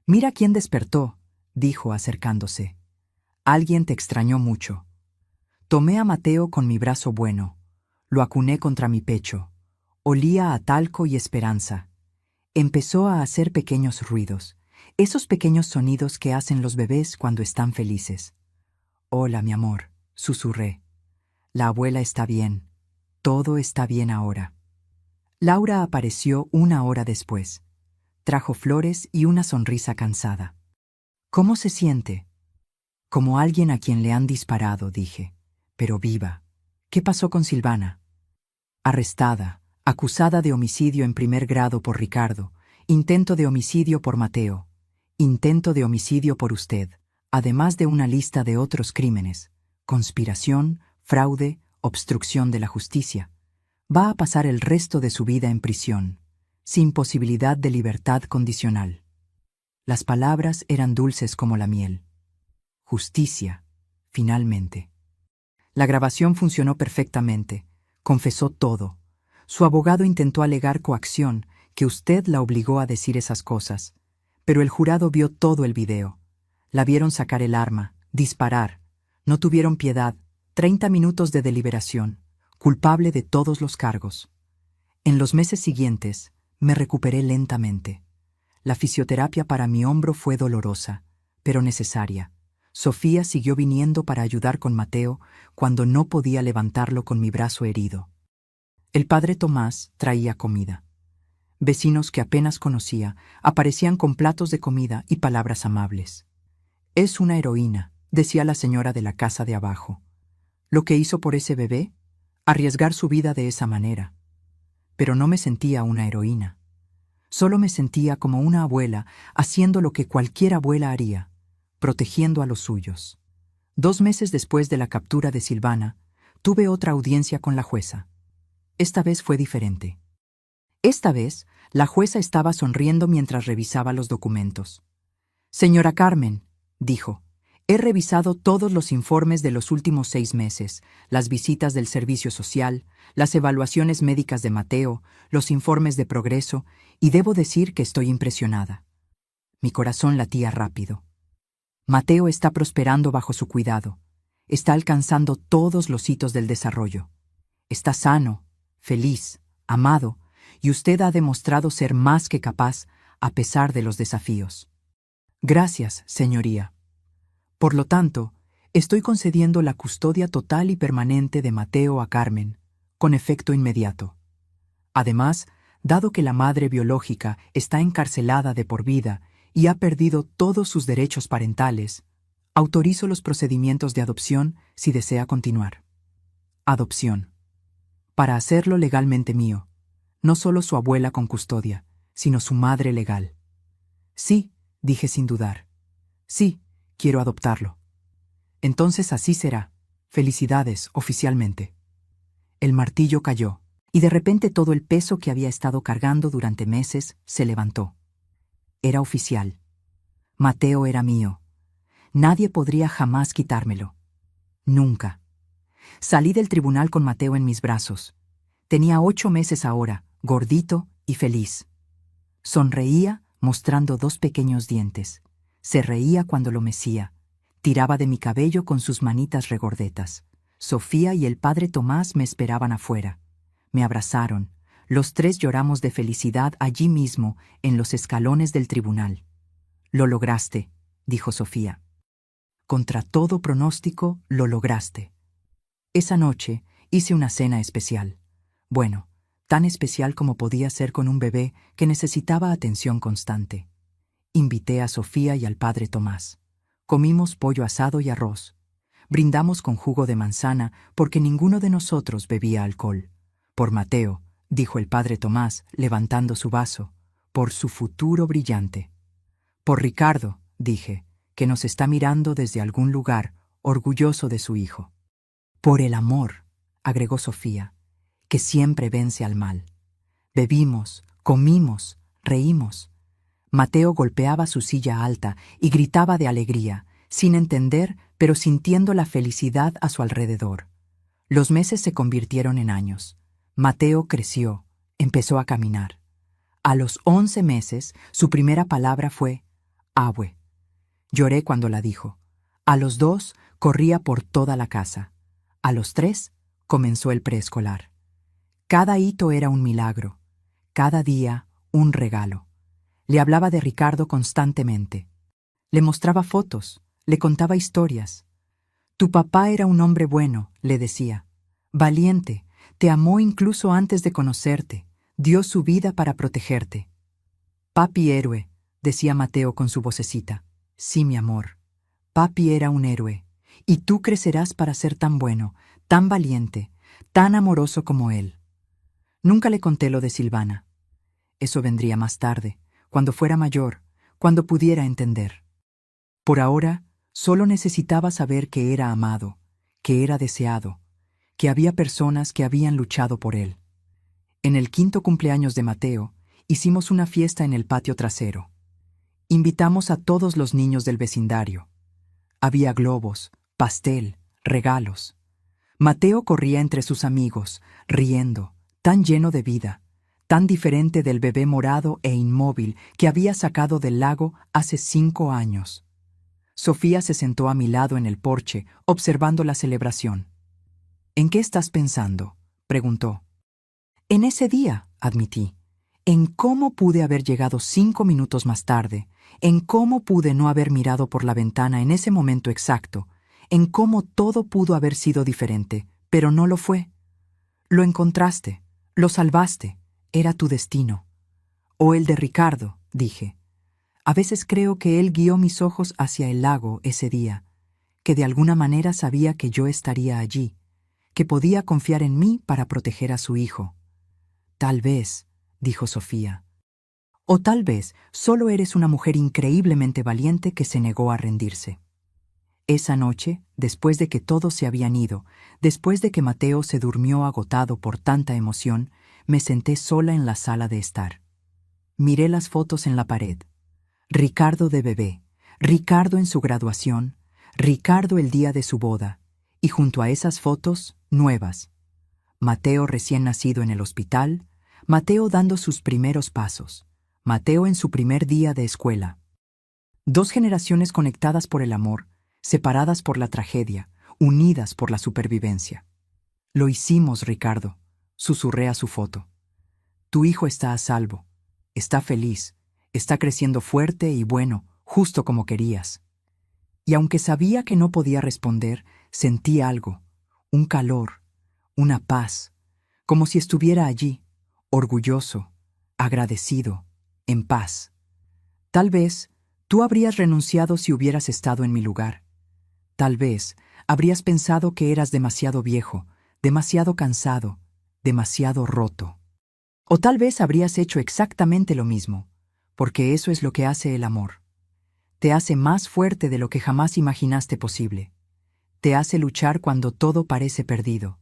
Mira quién despertó, dijo acercándose. Alguien te extrañó mucho. Tomé a Mateo con mi brazo bueno. Lo acuné contra mi pecho. Olía a talco y esperanza. Empezó a hacer pequeños ruidos, esos pequeños sonidos que hacen los bebés cuando están felices. Hola, mi amor, susurré. La abuela está bien. Todo está bien ahora. Laura apareció 1 hora después. Trajo flores y una sonrisa cansada. ¿Cómo se siente? Como alguien a quien le han disparado, dije. Pero viva. ¿Qué pasó con Silvana? Arrestada, acusada de homicidio en primer grado por Ricardo, intento de homicidio por Mateo, intento de homicidio por usted, además de una lista de otros crímenes, conspiración, fraude, obstrucción de la justicia. Va a pasar el resto de su vida en prisión, sin posibilidad de libertad condicional. Las palabras eran dulces como la miel. Justicia, finalmente. La grabación funcionó perfectamente. Confesó todo. Su abogado intentó alegar coacción, que usted la obligó a decir esas cosas. Pero el jurado vio todo el video. La vieron sacar el arma, disparar. No tuvieron piedad. 30 minutos de deliberación. Culpable de todos los cargos. En los meses siguientes, me recuperé lentamente. La fisioterapia para mi hombro fue dolorosa, pero necesaria. Sofía siguió viniendo para ayudar con Mateo cuando no podía levantarlo con mi brazo herido. El padre Tomás traía comida. Vecinos que apenas conocía aparecían con platos de comida y palabras amables. Es una heroína, decía la señora de la casa de abajo. Lo que hizo por ese bebé, arriesgar su vida de esa manera. Pero no me sentía una heroína. Solo me sentía como una abuela haciendo lo que cualquier abuela haría, protegiendo a los suyos. 2 meses después de la captura de Silvana, tuve otra audiencia con la jueza. Esta vez fue diferente. Esta vez, la jueza estaba sonriendo mientras revisaba los documentos. «Señora Carmen», dijo, «he revisado todos los informes de los últimos 6 meses, las visitas del servicio social, las evaluaciones médicas de Mateo, los informes de progreso, y debo decir que estoy impresionada». Mi corazón latía rápido. Mateo está prosperando bajo su cuidado. Está alcanzando todos los hitos del desarrollo. Está sano, feliz, amado, y usted ha demostrado ser más que capaz a pesar de los desafíos. Gracias, señoría. Por lo tanto, estoy concediendo la custodia total y permanente de Mateo a Carmen, con efecto inmediato. Además, dado que la madre biológica está encarcelada de por vida y ha perdido todos sus derechos parentales, autorizo los procedimientos de adopción si desea continuar. Adopción. Para hacerlo legalmente mío, no solo su abuela con custodia, sino su madre legal. Sí, dije sin dudar. Sí, quiero adoptarlo. Entonces así será. Felicidades, oficialmente. El martillo cayó, y de repente todo el peso que había estado cargando durante meses se levantó. Era oficial. Mateo era mío. Nadie podría jamás quitármelo. Nunca. Salí del tribunal con Mateo en mis brazos. Tenía 8 meses ahora, gordito y feliz. Sonreía mostrando 2 pequeños dientes. Se reía cuando lo mecía. Tiraba de mi cabello con sus manitas regordetas. Sofía y el padre Tomás me esperaban afuera. Me abrazaron. Los 3 lloramos de felicidad allí mismo, en los escalones del tribunal. «Lo lograste», dijo Sofía. «Contra todo pronóstico, lo lograste». Esa noche hice una cena especial. Bueno, tan especial como podía ser con un bebé que necesitaba atención constante. Invité a Sofía y al padre Tomás. Comimos pollo asado y arroz. Brindamos con jugo de manzana porque ninguno de nosotros bebía alcohol. Por Mateo, dijo el padre Tomás, levantando su vaso, por su futuro brillante. Por Ricardo, dije, que nos está mirando desde algún lugar, orgulloso de su hijo. Por el amor, agregó Sofía, que siempre vence al mal. Bebimos, comimos, reímos. Mateo golpeaba su silla alta y gritaba de alegría, sin entender, pero sintiendo la felicidad a su alrededor. Los meses se convirtieron en años. Mateo creció, empezó a caminar. A los 11 meses, su primera palabra fue «abue». Lloré cuando la dijo. A los 2, corría por toda la casa. A los 3, comenzó el preescolar. Cada hito era un milagro. Cada día, un regalo. Le hablaba de Ricardo constantemente. Le mostraba fotos, le contaba historias. «Tu papá era un hombre bueno», le decía. «Valiente, te amó incluso antes de conocerte, dio su vida para protegerte». «Papi héroe», decía Mateo con su vocecita. «Sí, mi amor. Papi era un héroe, y tú crecerás para ser tan bueno, tan valiente, tan amoroso como él». Nunca le conté lo de Silvana. Eso vendría más tarde, cuando fuera mayor, cuando pudiera entender. Por ahora, solo necesitaba saber que era amado, que era deseado, que había personas que habían luchado por él. En el 5º cumpleaños de Mateo, hicimos una fiesta en el patio trasero. Invitamos a todos los niños del vecindario. Había globos, pastel, regalos. Mateo corría entre sus amigos, riendo, tan lleno de vida, tan diferente del bebé morado e inmóvil que había sacado del lago hace 5 años. Sofía se sentó a mi lado en el porche, observando la celebración. «¿En qué estás pensando?», preguntó. «En ese día», admití. «En cómo pude haber llegado 5 minutos más tarde, en cómo pude no haber mirado por la ventana en ese momento exacto, en cómo todo pudo haber sido diferente, pero no lo fue. Lo encontraste, lo salvaste, era tu destino». «O el de Ricardo», dije. «A veces creo que él guió mis ojos hacia el lago ese día, que de alguna manera sabía que yo estaría allí, que podía confiar en mí para proteger a su hijo. Tal vez, dijo Sofía. O tal vez solo eres una mujer increíblemente valiente que se negó a rendirse. Esa noche, después de que todos se habían ido, después de que Mateo se durmió agotado por tanta emoción, me senté sola en la sala de estar. Miré las fotos en la pared. Ricardo de bebé, Ricardo en su graduación, Ricardo el día de su boda, y junto a esas fotos, nuevas. Mateo recién nacido en el hospital, Mateo dando sus primeros pasos, Mateo en su primer día de escuela. 2 generaciones conectadas por el amor, separadas por la tragedia, unidas por la supervivencia. Lo hicimos, Ricardo, susurré a su foto. Tu hijo está a salvo, está feliz, está creciendo fuerte y bueno, justo como querías. Y aunque sabía que no podía responder, sentí algo, un calor, una paz, como si estuviera allí, orgulloso, agradecido, en paz. Tal vez tú habrías renunciado si hubieras estado en mi lugar. Tal vez habrías pensado que eras demasiado viejo, demasiado cansado, demasiado roto. O tal vez habrías hecho exactamente lo mismo, porque eso es lo que hace el amor. Te hace más fuerte de lo que jamás imaginaste posible. Te hace luchar cuando todo parece perdido.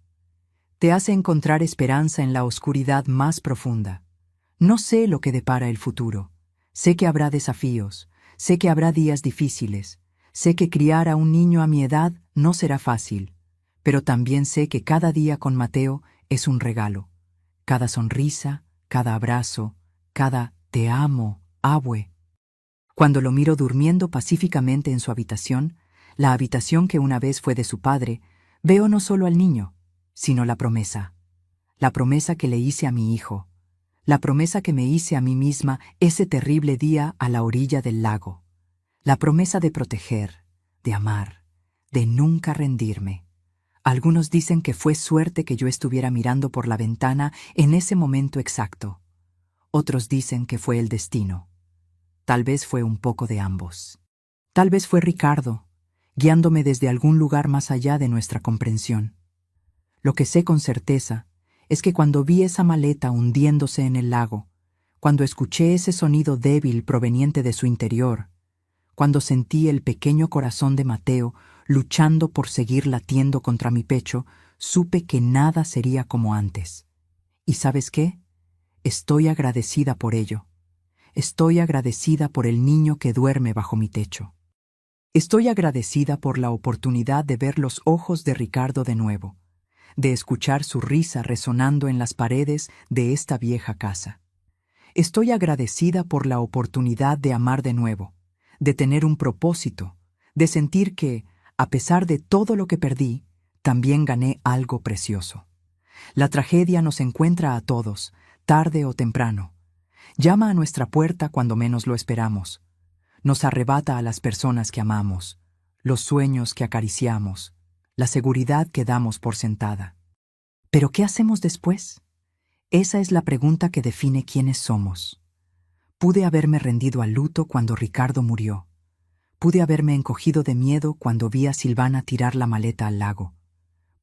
Te hace encontrar esperanza en la oscuridad más profunda. No sé lo que depara el futuro. Sé que habrá desafíos, sé que habrá días difíciles, sé que criar a un niño a mi edad no será fácil, pero también sé que cada día con Mateo es un regalo. Cada sonrisa, cada abrazo, cada te amo, abue. Cuando lo miro durmiendo pacíficamente en su habitación, la habitación que una vez fue de su padre, veo no solo al niño, sino la promesa que le hice a mi hijo, la promesa que me hice a mí misma ese terrible día a la orilla del lago, la promesa de proteger, de amar, de nunca rendirme. Algunos dicen que fue suerte que yo estuviera mirando por la ventana en ese momento exacto. Otros dicen que fue el destino. Tal vez fue un poco de ambos. Tal vez fue Ricardo, guiándome desde algún lugar más allá de nuestra comprensión. Lo que sé con certeza es que cuando vi esa maleta hundiéndose en el lago, cuando escuché ese sonido débil proveniente de su interior, cuando sentí el pequeño corazón de Mateo luchando por seguir latiendo contra mi pecho, supe que nada sería como antes. ¿Y sabes qué? Estoy agradecida por ello. Estoy agradecida por el niño que duerme bajo mi techo. Estoy agradecida por la oportunidad de ver los ojos de Ricardo de nuevo, de escuchar su risa resonando en las paredes de esta vieja casa. Estoy agradecida por la oportunidad de amar de nuevo, de tener un propósito, de sentir que, a pesar de todo lo que perdí, también gané algo precioso. La tragedia nos encuentra a todos, tarde o temprano. Llama a nuestra puerta cuando menos lo esperamos. Nos arrebata a las personas que amamos, los sueños que acariciamos, la seguridad que damos por sentada. ¿Pero qué hacemos después? Esa es la pregunta que define quiénes somos. Pude haberme rendido al luto cuando Ricardo murió. Pude haberme encogido de miedo cuando vi a Silvana tirar la maleta al lago.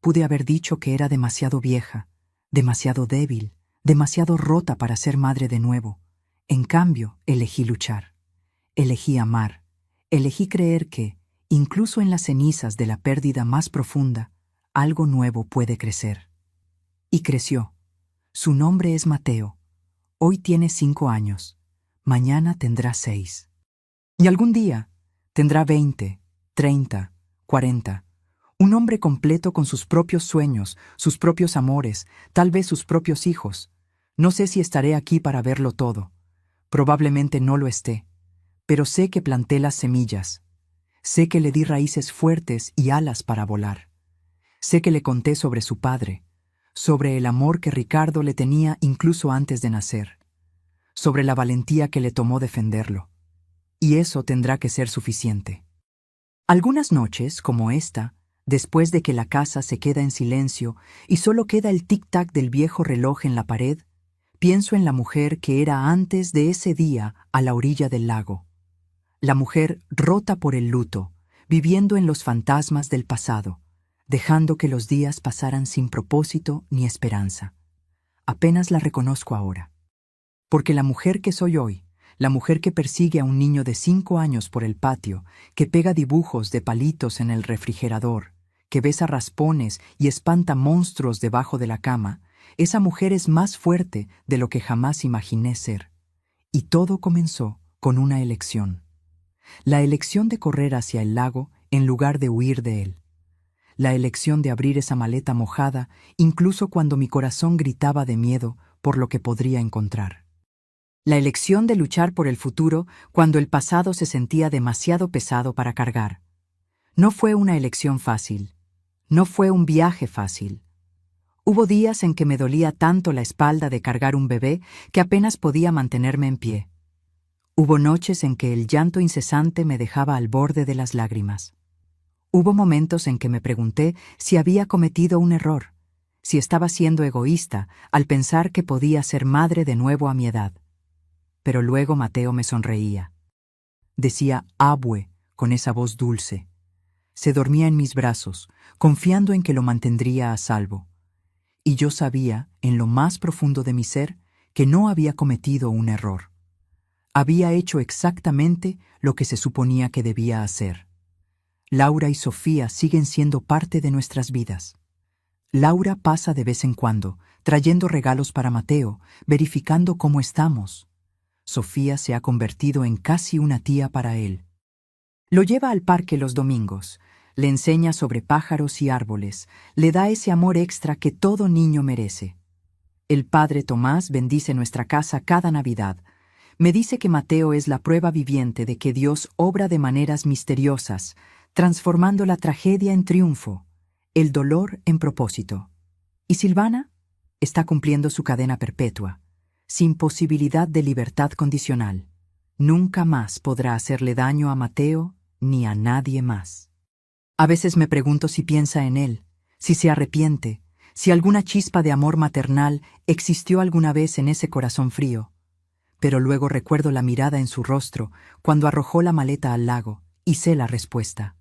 Pude haber dicho que era demasiado vieja, demasiado débil, demasiado rota para ser madre de nuevo. En cambio, elegí luchar. Elegí amar. Elegí creer que, incluso en las cenizas de la pérdida más profunda, algo nuevo puede crecer. Y creció. Su nombre es Mateo. Hoy tiene 5 años. Mañana tendrá 6. Y algún día tendrá 20, 30, 40. Un hombre completo con sus propios sueños, sus propios amores, tal vez sus propios hijos. No sé si estaré aquí para verlo todo. Probablemente no lo esté. Pero sé que planté las semillas. Sé que le di raíces fuertes y alas para volar. Sé que le conté sobre su padre, sobre el amor que Ricardo le tenía incluso antes de nacer, sobre la valentía que le tomó defenderlo. Y eso tendrá que ser suficiente. Algunas noches, como esta, después de que la casa se queda en silencio y solo queda el tic-tac del viejo reloj en la pared, pienso en la mujer que era antes de ese día a la orilla del lago. La mujer rota por el luto, viviendo en los fantasmas del pasado, dejando que los días pasaran sin propósito ni esperanza. Apenas la reconozco ahora. Porque la mujer que soy hoy, la mujer que persigue a un niño de 5 años por el patio, que pega dibujos de palitos en el refrigerador, que besa raspones y espanta monstruos debajo de la cama, esa mujer es más fuerte de lo que jamás imaginé ser. Y todo comenzó con una elección. La elección de correr hacia el lago en lugar de huir de él. La elección de abrir esa maleta mojada incluso cuando mi corazón gritaba de miedo por lo que podría encontrar. La elección de luchar por el futuro cuando el pasado se sentía demasiado pesado para cargar. No fue una elección fácil. No fue un viaje fácil. Hubo días en que me dolía tanto la espalda de cargar un bebé que apenas podía mantenerme en pie. Hubo noches en que el llanto incesante me dejaba al borde de las lágrimas. Hubo momentos en que me pregunté si había cometido un error, si estaba siendo egoísta al pensar que podía ser madre de nuevo a mi edad. Pero luego Mateo me sonreía. Decía «abue» con esa voz dulce. Se dormía en mis brazos, confiando en que lo mantendría a salvo. Y yo sabía, en lo más profundo de mi ser, que no había cometido un error. Había hecho exactamente lo que se suponía que debía hacer. Laura y Sofía siguen siendo parte de nuestras vidas. Laura pasa de vez en cuando, trayendo regalos para Mateo, verificando cómo estamos. Sofía se ha convertido en casi una tía para él. Lo lleva al parque los domingos, le enseña sobre pájaros y árboles, le da ese amor extra que todo niño merece. El padre Tomás bendice nuestra casa cada Navidad. Me dice que Mateo es la prueba viviente de que Dios obra de maneras misteriosas, transformando la tragedia en triunfo, el dolor en propósito. ¿Y Silvana? Está cumpliendo su cadena perpetua, sin posibilidad de libertad condicional. Nunca más podrá hacerle daño a Mateo ni a nadie más. A veces me pregunto si piensa en él, si se arrepiente, si alguna chispa de amor maternal existió alguna vez en ese corazón frío. Pero luego recuerdo la mirada en su rostro cuando arrojó la maleta al lago y sé la respuesta.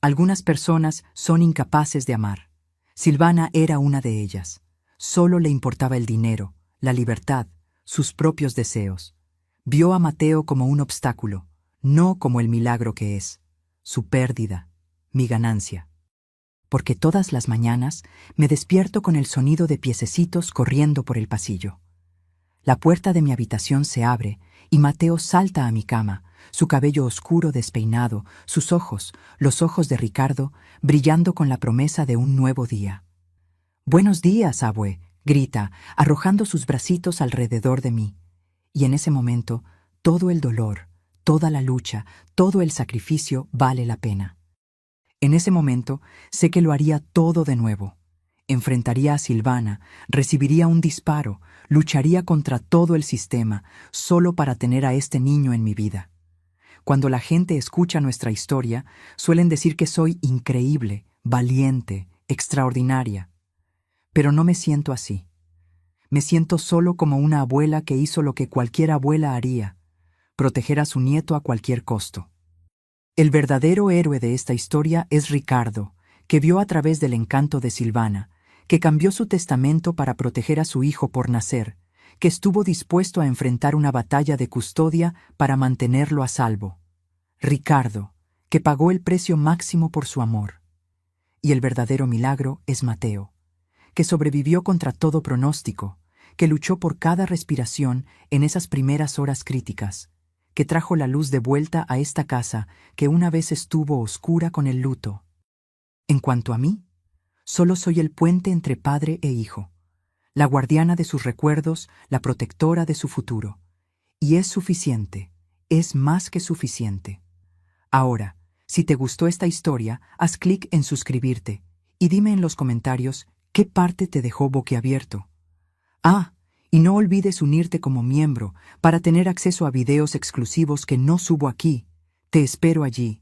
Algunas personas son incapaces de amar. Silvana era una de ellas. Solo le importaba el dinero, la libertad, sus propios deseos. Vio a Mateo como un obstáculo, no como el milagro que es, su pérdida, mi ganancia. Porque todas las mañanas me despierto con el sonido de piececitos corriendo por el pasillo. La puerta de mi habitación se abre y Mateo salta a mi cama, su cabello oscuro despeinado, sus ojos, los ojos de Ricardo, brillando con la promesa de un nuevo día. «Buenos días, abue», grita, arrojando sus bracitos alrededor de mí. Y en ese momento, todo el dolor, toda la lucha, todo el sacrificio vale la pena. En ese momento, sé que lo haría todo de nuevo. Enfrentaría a Silvana, recibiría un disparo, lucharía contra todo el sistema, solo para tener a este niño en mi vida. Cuando la gente escucha nuestra historia, suelen decir que soy increíble, valiente, extraordinaria. Pero no me siento así. Me siento solo como una abuela que hizo lo que cualquier abuela haría, proteger a su nieto a cualquier costo. El verdadero héroe de esta historia es Ricardo, que vio a través del encanto de Silvana, que cambió su testamento para proteger a su hijo por nacer, que estuvo dispuesto a enfrentar una batalla de custodia para mantenerlo a salvo. Ricardo, que pagó el precio máximo por su amor. Y el verdadero milagro es Mateo, que sobrevivió contra todo pronóstico, que luchó por cada respiración en esas primeras horas críticas, que trajo la luz de vuelta a esta casa que una vez estuvo oscura con el luto. En cuanto a mí, solo soy el puente entre padre e hijo, la guardiana de sus recuerdos, la protectora de su futuro. Y es suficiente, es más que suficiente. Ahora, si te gustó esta historia, haz clic en suscribirte y dime en los comentarios qué parte te dejó boquiabierto. Y no olvides unirte como miembro para tener acceso a videos exclusivos que no subo aquí. Te espero allí.